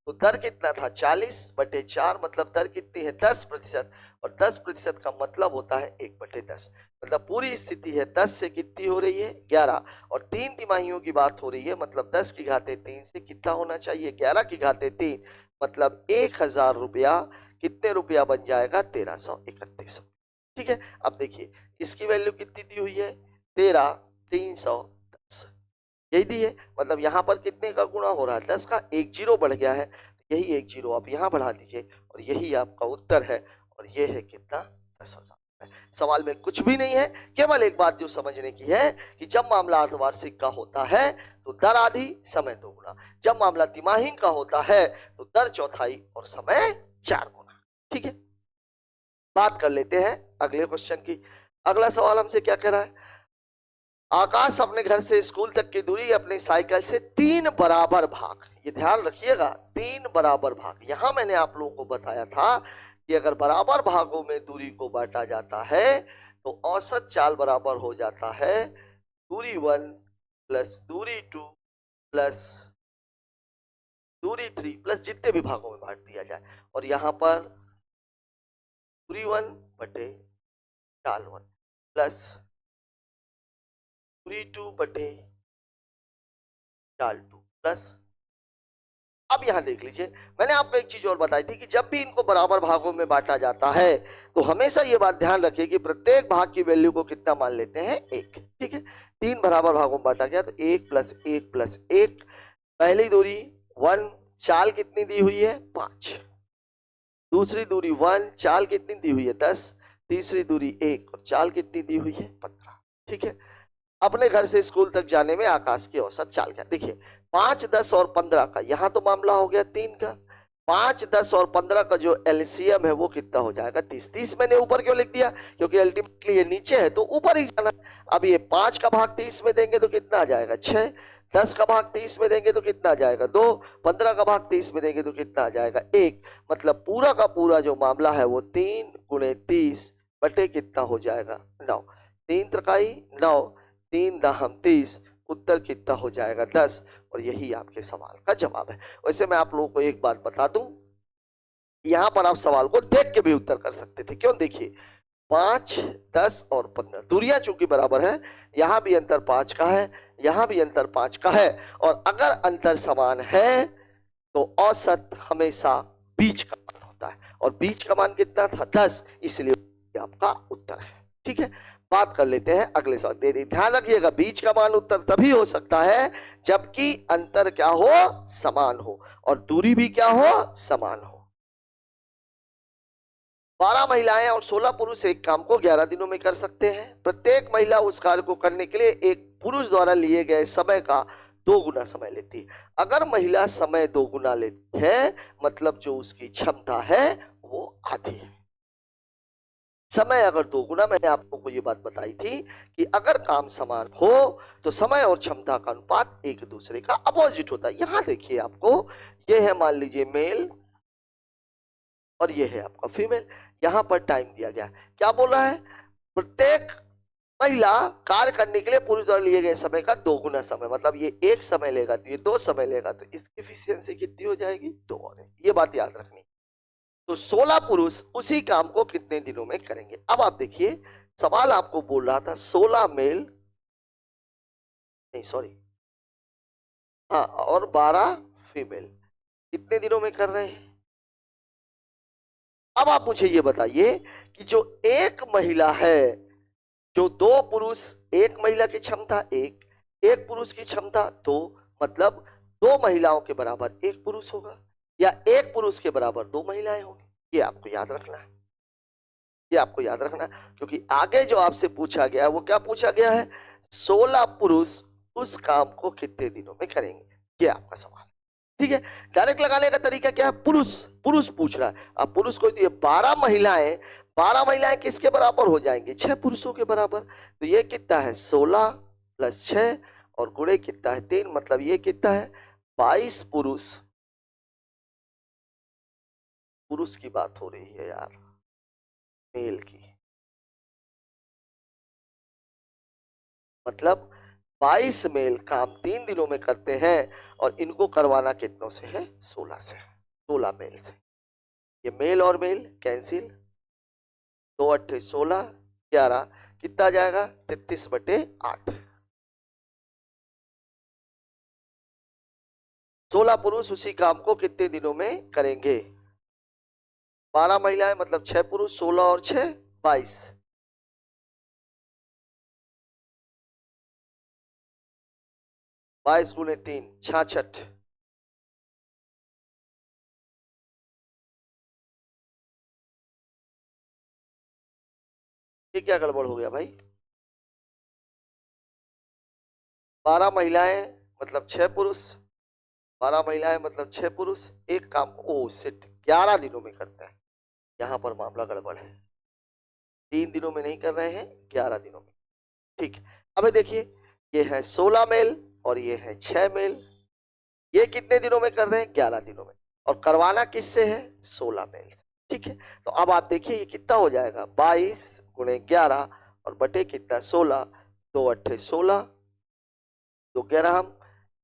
तो दर कितना था? 40/4, मतलब दर कितनी है? 10%। और 10% का मतलब होता है 1/10, मतलब पूरी स्थिति है 10 से कितनी हो रही है? 11। और 3 तिमाहियों की बात हो रही है, मतलब 10 की घाते 3 से कितना होना चाहिए? 11 की घाते 3, मतलब 1000 रुपया। कितने रुपया बन जाएगा? 1331। ठीक है, अब देखिए इसकी वैल्यू कितनी दी हुई है? 13,310, यही दी है। मतलब यहाँ पर कितने का गुणा हो रहा है? 10 का। 1 जीरो बढ़ गया है, यही 1 जीरो आप यहाँ बढ़ा दीजिए और यही आपका उत्तर है। और ये है कितना? 10,000। सवाल में कुछ भी नहीं है, केवल एक बात जो समझने की है कि जब मामला अर्धवार्षिक का होता है तो दर आधी, समय 2 गुना। जब मामला तिमाही का होता है तो दर चौथाई और समय 4 गुना। ठीक है, बात कर लेते हैं अगले क्वेश्चन की। अगला सवाल हमसे क्या कह रहा है? आकाश अपने घर से स्कूल तक की दूरी अपनी साइकिल से 3 बराबर भाग, ये ध्यान रखिएगा, 3 बराबर भाग। यहां मैंने आप लोगों को बताया था कि अगर बराबर भागों में दूरी को बांटा जाता है तो औसत चाल बराबर हो जाता है दूरी 1 प्लस दूरी 2 प्लस दूरी 3 प्लस जितने भी भागों में बांट दिया जाए। और यहां पर दूरी 1 बटे चाल 1 प्लस दूरी 2 बटे चाल 2 प्लस। अब यहां देख लीजिए, मैंने आपको एक चीज और बताई थी कि जब भी इनको बराबर भागों में बांटा जाता है तो हमेशा ये बात ध्यान रखिए कि प्रत्येक भाग की वैल्यू को कितना मान लेते हैं? 1। ठीक है, 3 बराबर भागों में बांटा गया तो 1 प्लस 1 प्लस 1। पहली दूरी 1, चाल कितनी दी हुई है? 5। दूसरी दूरी 1, चाल कितनी दी हुई है? 10। तीसरी दूरी 1 और चाल कितनी दी हुई है? 15। ठीक है, अपने घर से स्कूल तक जाने में आकाश की औसत चाल क्या? देखिए 5, 10 और 15 का, यहां तो मामला हो गया 3 का। 5, 10 और 15 का जो एलसीएम है वो कितना हो जाएगा? 30। 30 मैंने ऊपर क्यों लिख दिया? क्योंकि अल्टीमेटली ये नीचे है तो ऊपर ही जाना। अब ये 5 का भाग 30 में देंगे तो कितना आ जाएगा? 6। 10 का भाग 30 में देंगे तो कितना आ जाएगा? 2। 15 का भाग 30 में देंगे तो कितना आ जाएगा? 1। मतलब पूरा का पूरा जो मामला है वो 3 गुणे 30 बटे कितना हो जाएगा? 9। 3 त्रिकाई 9, 3 दाहम 30, उत्तर कितना हो जाएगा? 10। और यही आपके सवाल का जवाब है। वैसे मैं आप लोगों को एक बात बता दूं, यहां पर आप सवाल को देख के भी उत्तर कर सकते थे। क्यों? देखिए 5, 10 और 15 दूरियां चूंकि बराबर है, यहां भी अंतर 5 का है, यहां भी अंतर 5 का है, और अगर अंतर समान है तो औसत हमेशा बीच का मान होता है, और बीच का मान कितना था? 10, इसलिए आपका उत्तर है। ठीक है, बात कर लेते हैं अगले सवाल। ध्यान रखिएगा, बीच का मान उत्तर तभी हो सकता है जबकि अंतर क्या हो? समान हो, और दूरी भी क्या हो? समान हो। 12 महिलाएं और 16 पुरुष एक काम को 11 दिनों में कर सकते हैं। प्रत्येक महिला उस कार्य को करने के लिए एक पुरुष द्वारा लिए गए समय का 2 गुना समय लेती है। अगर महिला समय 2 गुना लेती है, मतलब जो उसकी क्षमता है वो आधी है। समय अगर 2 गुना, मैंने आप लोगों को ये बात बताई थी कि अगर काम समान हो तो समय और क्षमता का अनुपात एक दूसरे का अपोजिट होता है। यहां देखिए, आपको ये है मान लीजिए मेल और ये है आपका फीमेल। यहां पर टाइम दिया गया, क्या बोला है? प्रत्येक महिला कार्य करने के लिए पुरुष द्वारा लिए गए समय का 2 गुना समय, मतलब ये 1 समय लेगा तो ये 2 समय लेगा, तो इसकी एफिशिएंसी कितनी हो जाएगी? 2। और ये बात याद रखनी। तो 16 पुरुष उसी काम को कितने दिनों में करेंगे? अब आप देखिए, सवाल आपको बोल रहा था 16 मेल, नहीं सॉरी, हाँ, और 12 फीमेल कितने दिनों में कर रहे हैं? अब आप मुझे ये बताइए कि जो एक महिला है, जो 2 पुरुष, एक महिला की क्षमता 1, एक पुरुष की क्षमता 2, मतलब 2 महिलाओं के बराबर 1 पुरुष होगा, या 1 पुरुष के बराबर 2 महिलाएं होंगी। ये आपको याद रखना है, ये आपको याद रखना है, क्योंकि आगे जो आपसे पूछा गया है वो क्या पूछा गया है? 16 पुरुष उस काम को कितने दिनों में करेंगे, ये आपका सवाल। ठीक है, डायरेक्ट लगाने का तरीका क्या है? पुरुष पुरुष पूछ रहा है। अब पुरुष को ये 12 महिलाएं, 12 महिलाएं किसके बराबर हो जाएंगी? 6 पुरुषों के बराबर। तो ये कितना है? 16 प्लस 6 और गुणे कितना है? 3, मतलब ये कितना है? 22 पुरुष। पुरुष की बात हो रही है यार, मेल की, मतलब 22 मेल काम 3 दिनों में करते हैं, और इनको करवाना कितनों से है? 16 से, 16 मेल से। ये मेल और मेल कैंसिल, 2 8 16, 11 कितना जाएगा? 33/8। 16 पुरुष उसी काम को कितने दिनों में करेंगे? 12 महिलाएं मतलब 6 पुरुष, 16 और 6 22, 22 गुणे 3 66। ये क्या गड़बड़ हो गया भाई? 12 महिलाएं मतलब 6 पुरुष, 12 महिलाएं मतलब 6 पुरुष एक काम को, ओ शिट, 11 दिनों में करते हैं। यहां पर मामला गड़बड़ है, 3 दिनों में नहीं कर रहे हैं, 11 दिनों में। ठीक है, अब देखिए, ये है 16 मेल और ये है 6 मेल। ये कितने दिनों में कर रहे हैं? 11 दिनों में। और करवाना किससे है? 16 मेल से। ठीक है, तो अब आप देखिए ये कितना हो जाएगा? 22 गुणे 11 और बटे कितना? 16, 2 8 16, 2 11,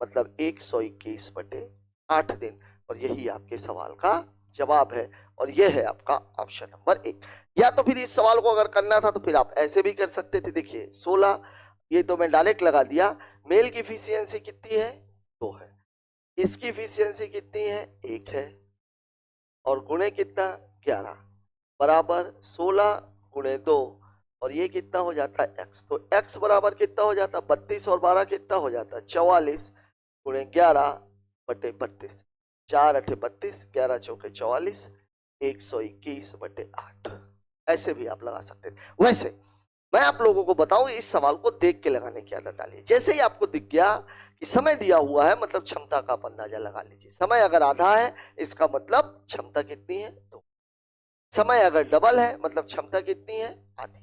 मतलब 121/8 दिन। और यही आपके सवाल का जवाब है, और यह है आपका ऑप्शन नंबर 1। या तो फिर इस सवाल को अगर करना था तो फिर आप ऐसे भी कर सकते थे। देखिए 16, ये तो मैं डायरेक्ट लगा दिया। मेल की एफिशिएंसी कितनी है? 2 है। इसकी एफिशिएंसी कितनी है? 1 है। और गुणे कितना? 11 बराबर 16 गुणे 2, और ये कितना हो जाता है? x। तो x बराबर कितना हो जाता है? 32, और 12 कितना हो जाता है? 44 गुणे 11/32, 4 8 32, 11 चौके 44, 121/8। ऐसे भी आप लगा सकते थे। वैसे मैं आप लोगों को बताऊं, इस सवाल को देख के लगाने की आदत डालिए। जैसे ही आपको दिख गया कि समय दिया हुआ है, मतलब क्षमता का आप अंदाजा लगा लीजिए। समय अगर आधा है, इसका मतलब क्षमता कितनी है? 2। समय अगर डबल है, मतलब क्षमता कितनी है? आधी।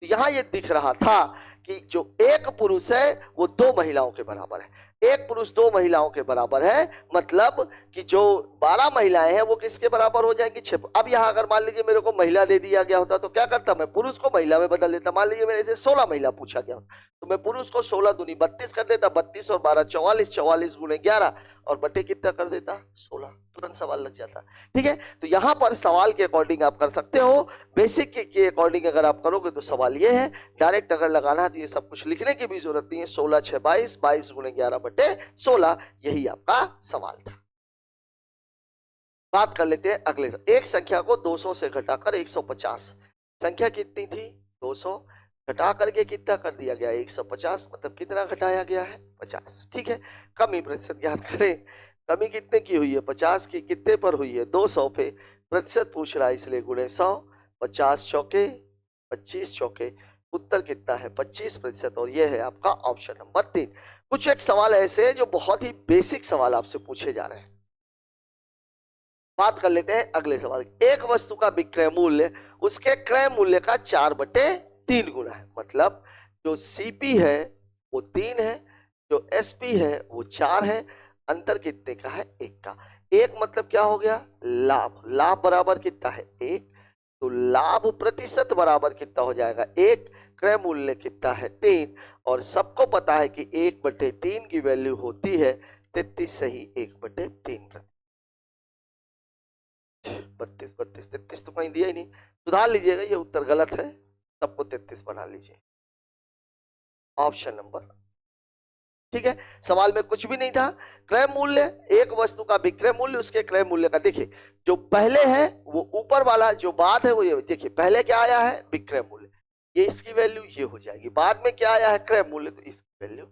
तो यहां ये दिख रहा था कि जो एक पुरुष है वो 2 महिलाओं के बराबर है। एक पुरुष 2 महिलाओं के बराबर है, मतलब कि जो 12 महिलाएं हैं वो किसके बराबर हो जाएंगी? 6। अब यहां अगर मान लीजिए मेरे को महिला दे दिया गया होता तो क्या करता? मैं पुरुष को महिला में बदल देता। मान लीजिए मेरे से 16 महिला पूछा गया होता तो मैं पुरुष को 16 दूनी 32 कर देता। 32 और 12 44, 44 गुणे 11 और बटे कितना कर देता? 16। तुरंत सवाल लग जाता। ठीक है, तो यहां पर सवाल के अकॉर्डिंग आप कर सकते हो। बेसिक के अकॉर्डिंग अगर आप करोगे तो सवाल ये है। डायरेक्ट अगर लगाना है तो ये सब कुछ लिखने की भी जरूरत नहीं है। 16 6 22, 22 गुणे 11 बटे 16, यही आपका सवाल था। बात कर लेते हैं अगले। एक संख्या को 200 से घटाकर 150, संख्या कितनी थी? 200, घटा करके कितना कर दिया गया? 150, मतलब कितना घटाया गया है? 50। ठीक है, कमी प्रतिशत ज्ञात करें। कमी कितने की हुई है? 50 की। कितने पर हुई है? 200 पे। प्रतिशत पूछ रहा है इसलिए गुणे 100। 50 चौके 25 चौके, उत्तर कितना है? 25%। और यह है आपका ऑप्शन नंबर 3। कुछ एक सवाल ऐसे हैं जो बहुत ही बेसिक सवाल आपसे पूछे जा रहे हैं। बात कर लेते हैं अगले सवाल। एक वस्तु का विक्रय मूल्य उसके क्रय मूल्य का 4/3 गुना है। मतलब जो सीपी है वो 3 है, जो एसपी है वो 4 है। अंतर कितने का है? 1 का। 1 मतलब क्या हो गया? लाभ। लाभ बराबर कितना है? 1। तो लाभ प्रतिशत बराबर कितना हो जाएगा? 1। क्रय मूल्य कितना है? 3। और सबको पता है कि 1/3 की वैल्यू होती है 33, सही 1/3। 32 32 33 तो कहीं दिया ही नहीं, सुधार लीजिएगा, ये उत्तर गलत है। सबको 33 बना लीजिए, ऑप्शन नंबर। ठीक है, सवाल में कुछ भी नहीं था। क्रय मूल्य, एक वस्तु का विक्रय मूल्य उसके क्रय मूल्य का। देखिए जो पहले है वो ऊपर वाला, जो बाद है वो ये। देखिए पहले क्या आया है? विक्रय मूल्य, ये इसकी वैल्यू ये हो जाएगी। बाद में क्या आया है? क्रय मूल्य, तो इसकी वैल्यू।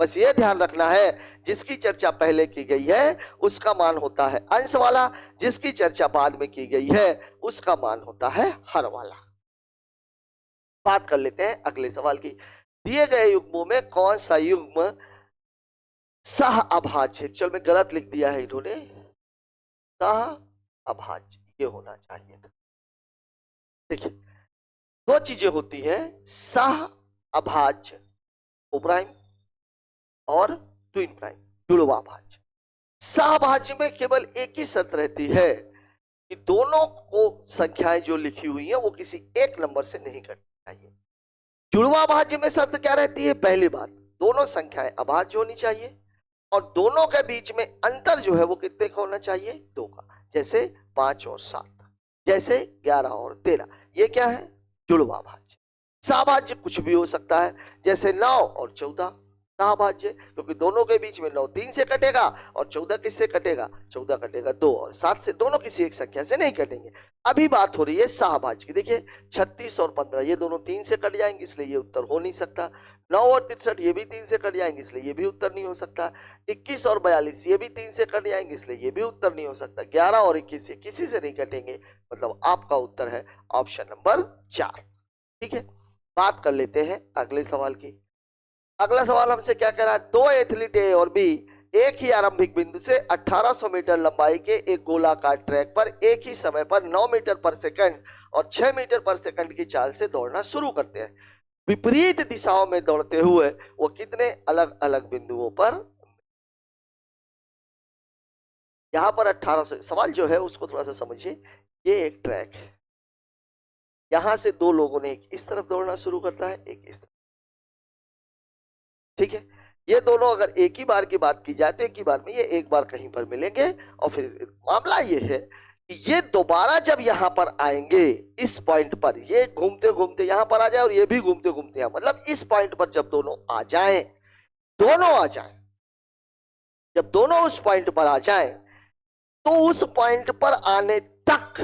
बस ये ध्यान रखना है, जिसकी चर्चा पहले की गई है उसका मान होता है अंश वाला, जिसकी चर्चा बाद में की गई है उसका मान होता है हर वाला। बात कर लेते हैं अगले सवाल की। दिए गए युग्मों में कौन सा युग्म सह अभाज्य? चल मैं गलत लिख दिया है इन्होंने, सह अभाज्य ये होना चाहिए था। देखिए 2 चीजें होती हैं, सह अभाज्य, कोप्राइम और ट्विन प्राइम, जुड़वा भाज्य। सहभाज्य में केवल एक ही शर्त रहती है कि दोनों को संख्याएं जो लिखी हुई हैं वो किसी एक नंबर से नहीं कटनी चाहिए। जुड़वा भाज्य में शर्त क्या रहती है? पहली बात, दोनों संख्याएं अभाज्य होनी चाहिए और दोनों के बीच में अंतर जो है वो कितने का होना चाहिए? 2 का। जैसे 5 और 7, जैसे 11 और 13, ये क्या है? जुड़वा भाज्य। सहभाज्य कुछ भी हो सकता है, जैसे 9 और 14 सहभाज्य, क्योंकि दोनों के बीच में 9 3 से कटेगा और 14 किससे कटेगा? 14 कटेगा 2 और 7 से, दोनों किसी एक संख्या से नहीं कटेंगे। अभी बात हो रही है सहभाज्य की। देखिए 36 और 15 ये दोनों 3 से कट जाएंगे, इसलिए ये उत्तर हो नहीं सकता। 9 और 63 ये भी 3 से कट जाएंगे, इसलिए ये भी उत्तर नहीं हो सकता। 21 और 42 ये भी 3 से कट जाएंगे, इसलिए ये भी उत्तर नहीं हो सकता। 11 और 21 ये किसी से नहीं कटेंगे, मतलब आपका उत्तर है ऑप्शन नंबर 4। ठीक है, बात कर लेते हैं अगले सवाल की। अगला सवाल हमसे क्या कह रहा है? 2 एथलीट ए और बी एक ही आरंभिक बिंदु से 1800 मीटर लंबाई के एक गोलाकार ट्रैक पर एक ही समय पर 9 मीटर पर सेकंड और 6 मीटर पर सेकंड की चाल से दौड़ना शुरू करते हैं। विपरीत दिशाओं में दौड़ते हुए वो कितने अलग अलग बिंदुओं पर, यहां पर 1800, सवाल जो है उसको थोड़ा सा समझिए। ये एक ट्रैक है, यहां से 2 लोगों ने एक इस तरफ दौड़ना शुरू करता है, एक इस तरफ। ठीक है, ये दोनों अगर एक ही बार की बात की जाए तो एक ही बार में ये एक बार कहीं पर मिलेंगे और फिर मामला ये है कि ये दोबारा जब यहां पर आएंगे इस पॉइंट पर, ये घूमते घूमते यहां पर आ जाए और ये भी घूमते घूमते यहां, मतलब इस पॉइंट पर जब दोनों आ जाएं, दोनों आ जाएं, जब दोनों उस पॉइंट पर आ जाएं तो उस पॉइंट पर आने तक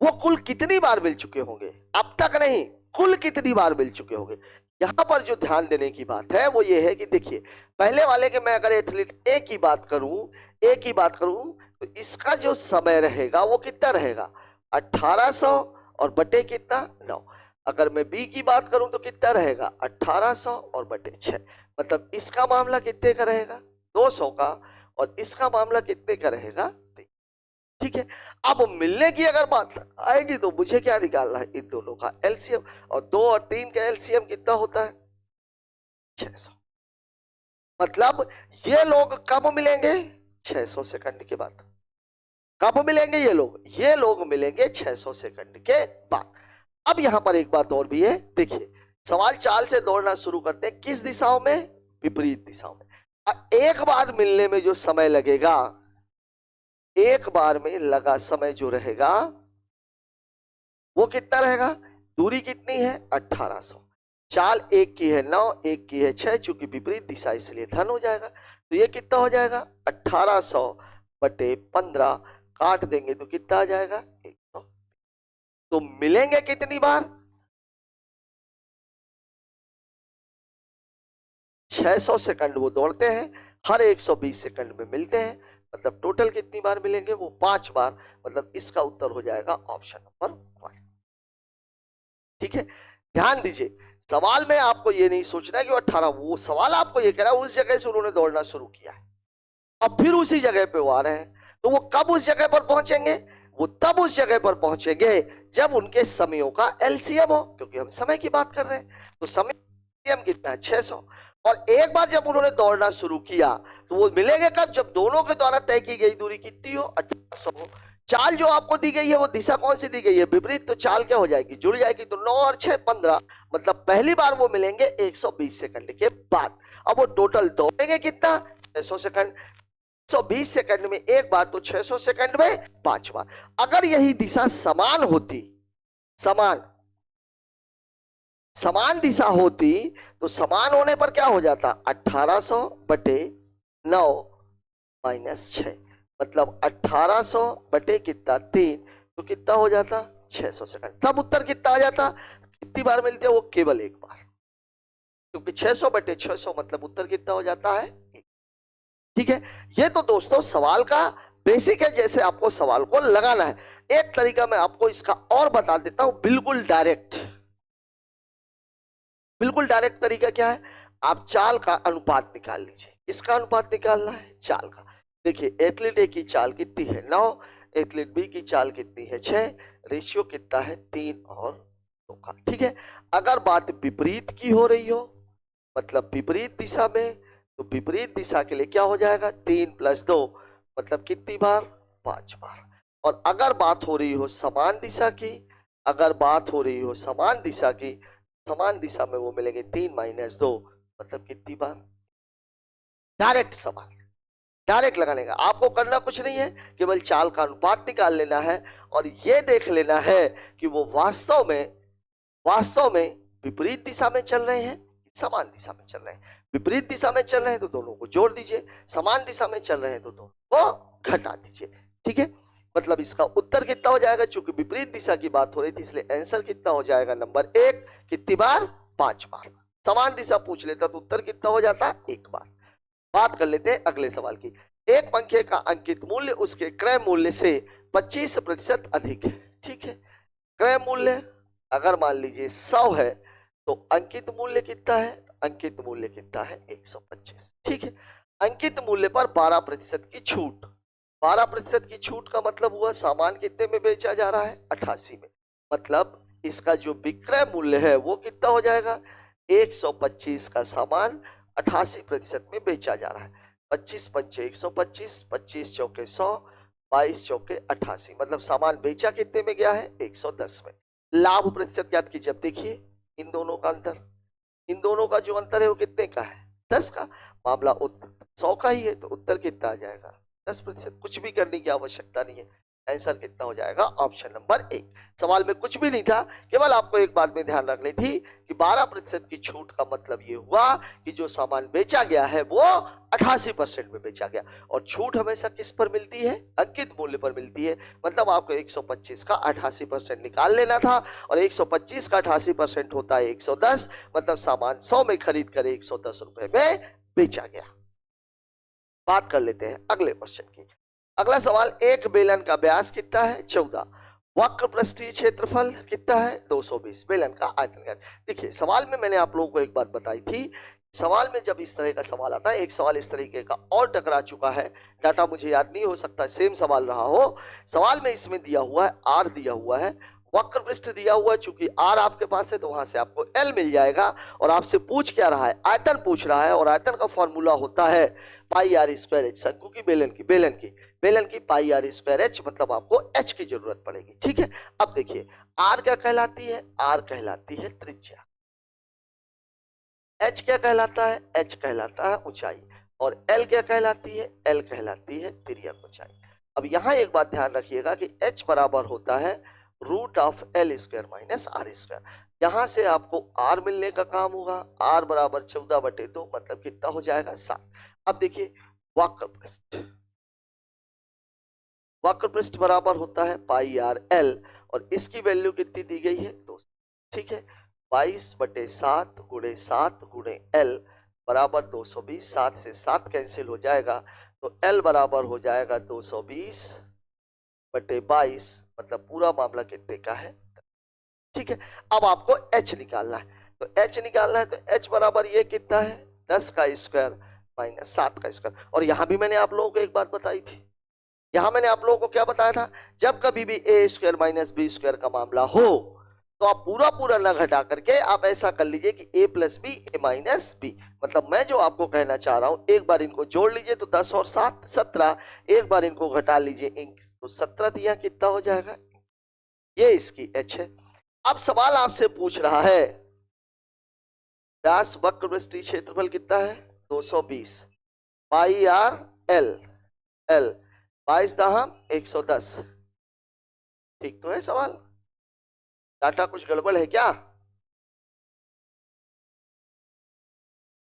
वो कुल कितनी बार मिल चुके होंगे? अब तक नहीं, कुल कितनी बार मिल चुके होंगे। यहां पर जो ध्यान देने की बात है वो ये है कि देखिए पहले वाले के मैं अगर एथलीट ए की बात करूं तो इसका जो समय रहेगा वो कितना रहेगा? 1800 और बटे कितना? 9। अगर मैं बी की बात करूं तो कितना रहेगा 1800 और बटे 6, मतलब इसका मामला कितने का रहेगा 200 का, और इसका मामला कितने का रहेगा 3। ठीक है, अब मिलने की अगर बात आएगी तो मुझे क्या निकालना है इन दोनों का एलसीएम, और 2 और 3 का एलसीएम कितना होता है 600। मतलब ये लोग कब मिलेंगे 600 सेकंड के बाद। कब मिलेंगे ये लोग मिलेंगे 600 सेकंड के बाद। अब यहां पर एक बात और भी है, देखिए सवाल चाल से दौड़ना शुरू करते हैं किस दिशाओं में, विपरीत दिशाओं में। एक बार मिलने में जो समय लगेगा, एक बार में लगा समय जो रहेगा वो कितना रहेगा, दूरी कितनी है 1800, चाल एक की है 9, एक की है 6, चूंकि विपरीत दिशा इसलिए धन हो जाएगा। तो ये कितना हो जाएगा 1800 बटे 15, काट देंगे तो कितना आ जाएगा 100। तो मिलेंगे कितनी बार 600 सेकंड वो दौड़ते हैं, हर 120 सेकंड में मिलते हैं, मतलब टोटल कितनी बार मिलेंगे वो 5 बार। मतलब इसका उत्तर हो जाएगा ऑप्शन नंबर 1। ठीक है, ध्यान दीजिए सवाल में आपको ये नहीं सोचना है कि 18, वो सवाल आपको ये कह रहा है उस जगह से उन्होंने दौड़ना शुरू किया है, अब फिर उसी जगह पे वो आ रहे हैं, तो वो कब उस जगह पर पहुंचेंगे, वो तब उस जगह पर पहुंचेंगे जब उनके समयों का एलसीएम हो, क्योंकि हम समय की बात कर रहे हैं। तो समय एलसीएम कितना है 600, और एक बार जब उन्होंने दौड़ना शुरू किया तो वो मिलेंगे कब, जब दोनों के द्वारा तय की गई दूरी कितनी हो 1800 हो। चाल जो आपको दी गई है वो दिशा कौन सी दी गई है विपरीत, तो चाल क्या हो जाएगी जुड़ जाएगी, तो 9 और 6 15, मतलब पहली बार वो मिलेंगे 120 सेकंड के बाद। अब वो टोटल दौड़ेंगे कितना 600 सेकंड, 120 सेकंड में एक बार, तो 600 सेकंड में 5 बार। अगर यही दिशा समान होती, समान दिशा होती, तो समान होने पर क्या हो जाता 1800 बटे 9 माइनस 6, मतलब 1800 बटे कितना 3, तो कितना हो जाता 600 सेकंड। तब उत्तर कितना आ जाता, कितनी बार मिलते हैं वो केवल एक बार, क्योंकि 600 बटे 600 मतलब उत्तर कितना हो जाता है 1। ठीक है, ये तो दोस्तों सवाल का बेसिक है, जैसे आपको सवाल को लगाना है। एक तरीका मैं आपको इसका और बता देता हूं, बिल्कुल डायरेक्ट तरीका क्या है, आप चाल का अनुपात निकाल लीजिए। इसका अनुपात निकालना है चाल का। देखिए एथलीट ए की चाल कितनी है 9, एथलीट बी की चाल कितनी है 6, रेशियो कितना है 3 और 2 का। ठीक है, अगर बात विपरीत की हो रही हो, मतलब विपरीत दिशा में, तो विपरीत दिशा के लिए क्या हो जाएगा 3 + 2, मतलब कितनी बार 5 बार। और अगर बात हो रही हो समान दिशा की, अगर बात हो रही हो समान दिशा की, समान दिशा में वो मिलेंगे 3 - 2, मतलब कितनी बार। डायरेक्ट सवाल, डायरेक्ट लगा लेगा, आपको करना कुछ नहीं है, केवल चाल का अनुपात निकाल लेना है और ये देख लेना है कि वो वास्तव में विपरीत दिशा में चल रहे हैं, समान दिशा में चल रहे हैं। विपरीत दिशा में चल रहे हैं तो दोनों को जोड़ दीजिए, समान दिशा में चल रहे हैं तो दोनों को घटा दीजिए। ठीक है, मतलब इसका उत्तर कितना हो जाएगा, चूंकि विपरीत दिशा की बात हो रही थी इसलिए आंसर कितना हो जाएगा नंबर 1, कितनी बार 5 बार। समान दिशा पूछ लेता तो उत्तर कितना हो जाता 1 बार। बात कर लेते हैं अगले सवाल की। एक पंखे का अंकित मूल्य उसके क्रय मूल्य से 25% अधिक है। ठीक है, क्रय मूल्य अगर मान लीजिए 100 है तो अंकित मूल्य कितना है, अंकित मूल्य कितना है 125। ठीक है, अंकित मूल्य पर 12% की छूट, 12% की छूट का मतलब हुआ सामान कितने में बेचा जा रहा है 88 में, मतलब इसका जो विक्रय मूल्य है वो कितना हो जाएगा 125 का सामान 88% में बेचा जा रहा है। 25 पंचे 125, 25 चौके 100, 22 चौके 88, मतलब सामान बेचा कितने में गया है 110 में। लाभ प्रतिशत ज्ञात कीजिए। अब देखिए इन दोनों का अंतर, इन दोनों का जो अंतर है वो कितने का है 10 का, मामला 100 का ही है, तो उत्तर कितना आ जाएगा 10%। कुछ भी करने की आवश्यकता नहीं है, आंसर कितना हो जाएगा ऑप्शन नंबर 1। सवाल में कुछ भी नहीं था, केवल आपको एक बात में ध्यान रखनी थी कि 12% की छूट का मतलब ये हुआ कि जो सामान बेचा गया है वो 88% में बेचा गया, और छूट हमेशा किस पर मिलती है, अंकित मूल्य पर मिलती है। मतलब आपको 125 का 88% निकाल लेना था, और 125 का 88% होता है 110, मतलब सामान 100 में खरीद कर 110 रुपए में बेचा गया। बात कर लेते हैं अगले क्वेश्चन की। अगला सवाल, एक बेलन का व्यास कितना है 14 वक्र पृष्ठीय क्षेत्रफल कितना है 220, बेलन का आयतन क्या है। देखिए सवाल में मैंने आप लोगों को एक बात बताई थी, सवाल में जब इस तरह का सवाल आता है, एक सवाल इस तरीके का और टकरा चुका है, डाटा मुझे याद नहीं हो सकता सेम सवाल रहा हो। सवाल में इसमें दिया हुआ है आर दिया हुआ है, वक्र पृष्ठ दिया हुआ है, चूंकि आर आपके पास है तो वहां से आपको एल मिल जाएगा। और आपसे पूछ क्या रहा है, आयतन पूछ रहा है, और आयतन का फॉर्मूला होता है पाई आर स्क्वायर एच, शंकु की बेलन की पाई आर स्क्वायर एच, मतलब आपको एच की जरूरत पड़ेगी। ठीक है, अब देखिए आर क्या कहलाती है, आर कहलाती है त्रिज्या, एच क्या कहलाता है, एच कहलाता है ऊंचाई, और एल क्या कहलाती है, एल कहलाती है तिर्यक ऊंचाई। अब यहां एक बात ध्यान रखिएगा कि एच बराबर होता है root of L square minus R square. यहां से आपको आर मिलने का काम होगा, आर बराबर 14/2, मतलब कितना हो जाएगा 7। अब देखिए वक्र पृष्ठ बराबर होता है पाई आर एल, और इसकी वैल्यू कितनी दी गई है 2। ठीक है, 22/7 गुणे 7 गुणे एल बराबर 220, 7 से 7 कैंसिल हो जाएगा, तो एल बराबर हो जाएगा 220/22, मतलब पूरा मामला कितने का है। ठीक है, अब आपको एच निकालना है, तो एच निकालना है तो एच बराबर ये कितना है 10 का स्क्वायर माइनस 7 का स्क्वायर। और यहां भी मैंने आप लोगों को एक बात बताई थी, यहां मैंने आप लोगों को क्या बताया था, जब कभी भी ए स्क्वायर माइनस बी स्क्वायर का मामला हो तो आप पूरा पूरा न घटा करके आप ऐसा कर लीजिए कि a plus B A minus B, मतलब मैं जो आपको कहना चाह रहा हूं, एक बार इनको जोड़ लीजिए तो 10 और 7 17, एक बार इनको घटा लीजिए तो 17 दिया, कितना हो जाएगा, ये इसकी एच है। अब सवाल आपसे पूछ रहा है व्यास वक्र पृष्ठीय क्षेत्रफल कितना है 220, पाई आर एल, एल 22 110। ठीक तो है सवाल, डाटा कुछ गड़बड़ है क्या,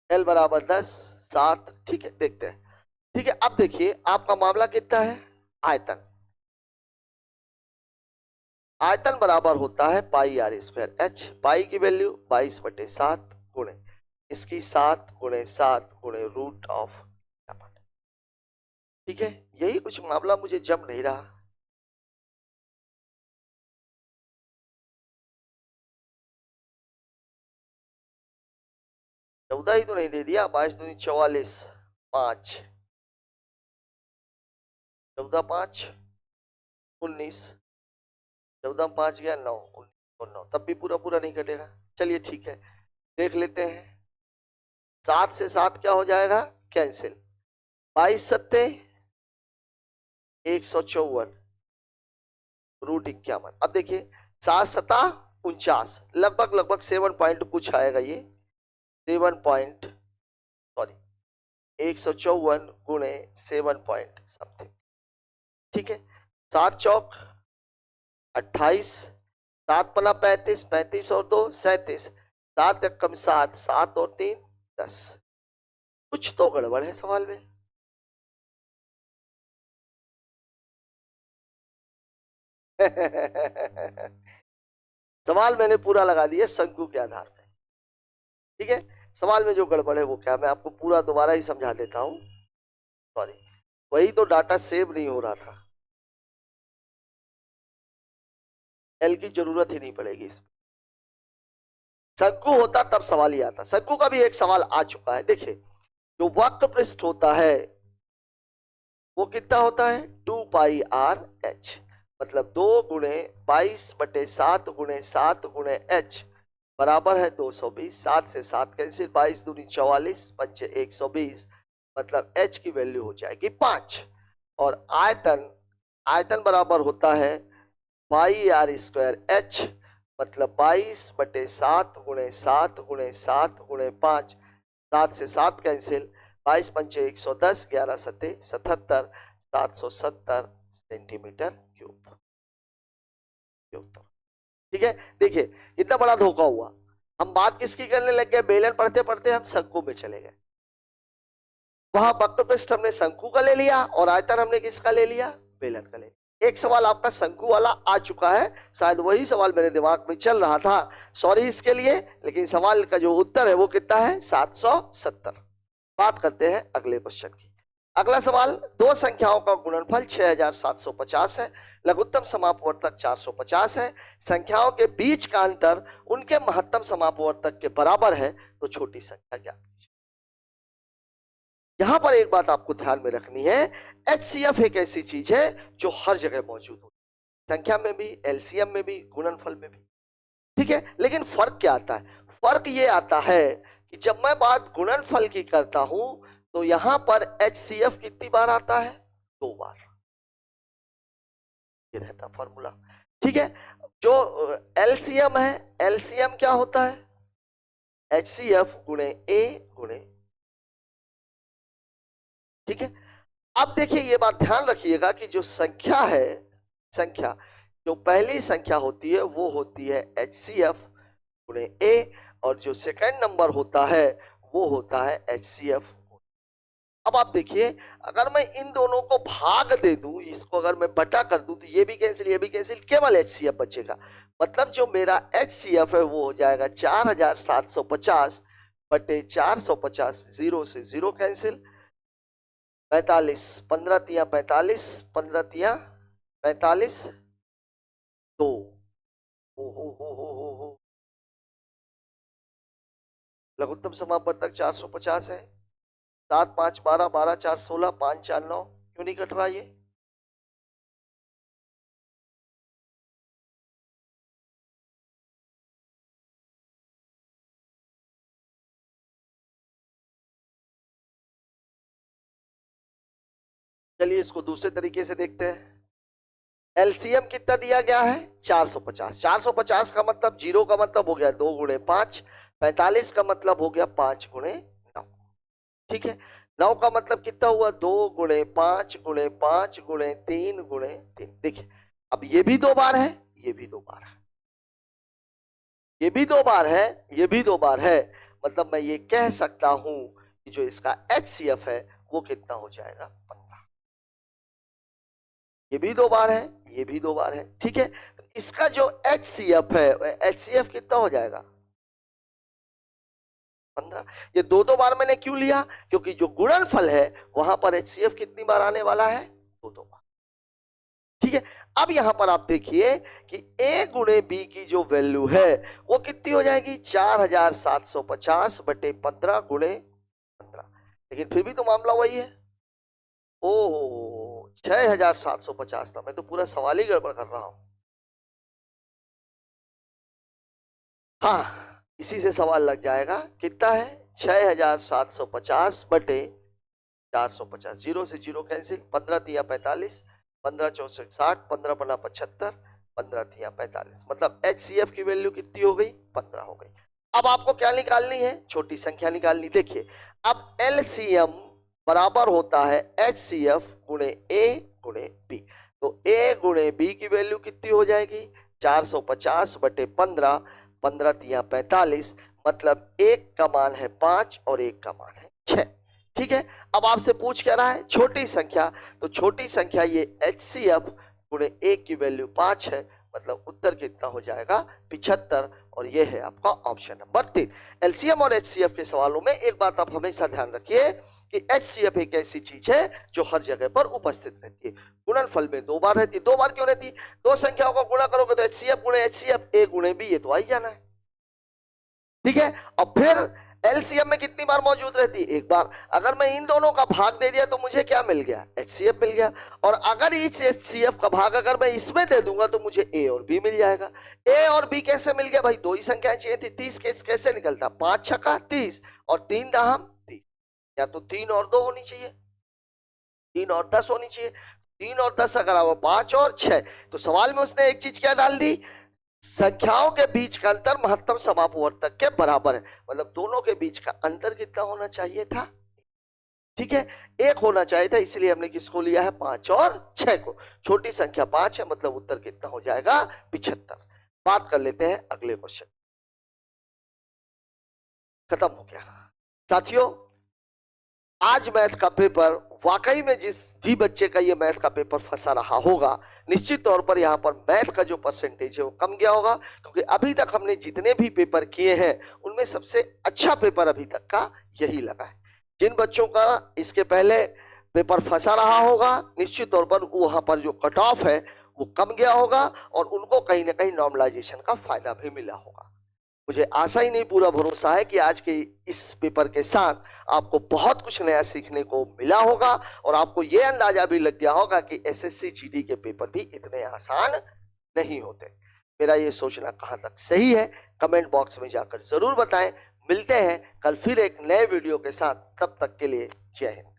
एल बराबर 10 7, ठीक है देखते हैं। ठीक है, अब देखिए आपका मामला कितना है, आयतन, आयतन बराबर होता है पाई आर स्क्वायर एच, पाई की वैल्यू 22/7 गुणे इसकी 7 गुणे 7 गुणे रूट ऑफ। ठीक है, यही कुछ मामला मुझे जम नहीं रहा। चौदह ही तो नहीं दे दिया, 22 दूनी 44, 5 14 5 19, 14 5 गया 9 19 9, तब भी पूरा पूरा नहीं कटेगा। चलिए ठीक है, देख लेते हैं, 7 से 7 क्या हो जाएगा कैंसिल, 22 सत्ते 154 रूट 51। अब देखिए 7 सता 49, लगभग लगभग 7 पॉइंट कुछ आएगा, ये 7 पॉइंट सॉरी 154 गुणे 7 पॉइंट समथिंग। ठीक है, 7 चौक 28, 7 पना 35, 35 और 2 37, 7 एक कम 7, 7 और 3 10। कुछ तो गड़बड़ है सवाल में। सवाल मैंने पूरा लगा दिया शंकु के आधार पे। ठीक है, सवाल में जो गड़बड़ है वो क्या, मैं आपको पूरा दोबारा ही समझा देता हूं। सॉरी, वही तो डाटा सेव नहीं हो रहा था, एल की जरूरत ही नहीं पड़ेगी इसमें, शंकु होता तब सवाल ही आता। शंकु का भी एक सवाल आ चुका है, देखिए जो वक्र पृष्ठ होता है वो कितना होता है 2 पाई आर एच, मतलब 2 गुणे 22/7 गुणे 7 गुणे एच बराबर है 220, 7 से 7 कैंसिल, 22 दूनी 44 पंचे 120, मतलब एच की वैल्यू हो जाएगी 5। और आयतन, आयतन बराबर होता है पाई आर स्क्वायर एच, मतलब 22/7 गुणे 7 गुणे 7 गुणे 5, 7 से 7 कैंसिल, 22 पंचे 110, 11 सत्ते 77, 770 सेंटीमीटर क्यूब। ठीक है, देखिए कितना बड़ा धोखा हुआ, हम बात किसकी करने लग गए, बेलन पढ़ते पढ़ते हम शंकु में चले गए। वहां वक्र पृष्ठ हमने शंकु का ले लिया और आयतन हमने किसका ले लिया, बेलन का ले लिया। एक सवाल आपका शंकु वाला आ चुका है, शायद वही सवाल मेरे दिमाग में चल रहा था, सॉरी इसके लिए, लेकिन सवाल का जो उत्तर है वो कितना है 770। बात करते हैं अगले क्वेश्चन की। अगला सवाल, दो संख्याओं का गुणनफल 6750 है, लघुत्तम समापवर्तक 450 है, संख्याओं के बीच का अंतर उनके महत्तम समापवर्तक के बराबर है, तो छोटी संख्या ज्ञात कीजिए। यहां पर एक बात आपको ध्यान में रखनी है, एचसीएफ एक ऐसी चीज है जो हर जगह मौजूद होती है, संख्या में भी, एलसीएम में भी, गुणनफल में भी, ठीक है। लेकिन फर्क क्या आता है? फर्क ये आता है कि जब मैं बात गुणनफल की करता हूं तो यहां पर एचसीएफ कितनी बार आता है? 2 बार, ये रहता फॉर्मूला, ठीक है। जो एलसीएम है, एलसीएम क्या होता है? एचसीएफ गुणे ए गुणे, ठीक है। अब देखिए ये बात ध्यान रखिएगा कि जो संख्या है, संख्या जो पहली संख्या होती है वो होती है एचसीएफ गुणे ए, और जो सेकंड नंबर होता है वो होता है एचसीएफ। अब आप देखिए, अगर मैं इन दोनों को भाग दे दूं, इसको अगर मैं बटा कर दूं तो ये भी कैंसिल, ये भी कैंसिल, केवल एचसीएफ बचेगा। मतलब जो मेरा एचसीएफ है वो हो जाएगा 4750 बटे 450, 0 से 0 कैंसिल, 45, 15 तिया 45, 15 तिया 45, 2, हो लघुत्तम समापवर्तक 450 है, 7 5 12, 12 4 16, 5 4 9, क्यों नहीं कट रहा ये? चलिए इसको दूसरे तरीके से देखते हैं। एलसीएम कितना दिया गया है? 450। 450 का मतलब, 0 का मतलब हो गया 2 गुणे 5, 45 का मतलब हो गया 5 गुणे 9, ठीक है। 9 का मतलब कितना हुआ? 2 गुणे 5 गुणे 5 गुणे 3 गुणे 3। देखिए अब ये भी 2 बार है, ये भी 2 बार है, ये भी 2 बार है, ये भी 2 बार है, मतलब मैं ये कह सकता हूं कि जो इसका एचसीएफ है वो कितना हो जाएगा? 15। ये भी 2 बार है, ये भी 2 बार है, ठीक है। तो इसका जो एचसीएफ है, एचसीएफ कितना हो जाएगा? 15। ये 2 बार मैंने क्यों लिया? क्योंकि जो गुणनफल है वहां पर एचसीएफ कितनी बार आने वाला है? 2 बार, ठीक है। अब यहां पर आप देखिए कि a गुणे बी की जो वैल्यू है वो कितनी हो जाएगी? 4750 बटे 15 गुणे 15, लेकिन फिर भी तो मामला वही है। ओह 6750 था, मैं तो पूरा सवाल ही गड़बड़ कर रहा हूं। हाँ, इसी से सवाल लग जाएगा। कितना है? 6750 बटे 450, 0 से 0 कैंसिल, 15 तिया 45, 15 चौसठ 60, 15 बना 75, 15 तिया 45, मतलब एचसीएफ की वैल्यू कितनी हो गई? 15 हो गई। अब आपको क्या निकालनी है? छोटी संख्या निकालनी। देखिए अब एलसीएम बराबर होता है एचसीएफ गुणे ए गुणे बी, तो ए गुणे बी की वैल्यू कितनी हो जाएगी? 450 बटे 15, 15 तिया 45, मतलब एक का मान है 5 और एक का मान है 6, ठीक है। अब आपसे पूछ क्या रहा है? छोटी संख्या, तो छोटी संख्या ये एचसीएफ गुणे ए की वैल्यू 5 है, मतलब उत्तर कितना हो जाएगा? 75, और ये है आपका ऑप्शन नंबर 3। एलसीएम और एचसीएफ के सवालों में एक बात आप हमेशा ध्यान रखिए कि एचसीएफ एक ऐसी चीज है जो हर जगह पर उपस्थित रहती है। गुणनफल में 2 बार रहती है। 2 बार क्यों रहती है? 2 संख्याओं का गुणा करोगे तो एचसीएफ गुणे एचसीएफ, ए गुणे बी, ये तो आ ही जाना है, ठीक है। और फिर एलसीएम में कितनी बार मौजूद रहती है? 1 बार। अगर मैं इन दोनों का भाग दे दिया तो मुझे क्या मिल गया? एचसीएफ मिल गया। और अगर इस एचसीएफ का भाग अगर मैं इसमें दे दूंगा तो मुझे ए और बी मिल जाएगा। ए और बी कैसे मिल गया भाई? 2 ही संख्याएं चाहिए थी। 30 कैसे निकलता? 5 छक्का 30 और 3 दहम 30, या तो 3 और 2 होनी चाहिए, 3 और 10 होनी चाहिए। 3 और 10 अगर आप 5 और 6, तो सवाल में उसने एक चीज क्या डाल दी? संख्याओं के बीच का अंतर महत्तम समापवर्तक के बराबर है, मतलब दोनों के बीच का अंतर कितना होना चाहिए था? ठीक है, 1 होना चाहिए था, इसलिए हमने किसको लिया है? 5 और 6 को। छोटी संख्या 5 है, मतलब उत्तर कितना हो जाएगा? 75। बात कर लेते हैं अगले क्वेश्चन। खत्म हो गया साथियों। आज मैथ का पेपर, वाकई में जिस भी बच्चे का ये मैथ का पेपर फंसा रहा होगा, निश्चित तौर पर यहाँ पर मैथ का जो परसेंटेज है वो कम गया होगा, क्योंकि अभी तक हमने जितने भी पेपर किए हैं उनमें सबसे अच्छा पेपर अभी तक का यही लगा है। जिन बच्चों का इसके पहले पेपर फंसा रहा होगा, निश्चित तौर पर वहां पर जो कट ऑफ है वो कम गया होगा और उनको कहीं ना कहीं नॉर्मलाइजेशन का फायदा भी मिला होगा। मुझे आशा ही नहीं पूरा भरोसा है कि आज के इस पेपर के साथ आपको बहुत कुछ नया सीखने को मिला होगा और आपको यह अंदाजा भी लग गया होगा कि एसएससी जीडी के पेपर भी इतने आसान नहीं होते। मेरा ये सोचना कहां तक सही है कमेंट बॉक्स में जाकर जरूर बताएं। मिलते हैं कल फिर एक नए वीडियो के साथ, तब तक के लिए जय हिंद।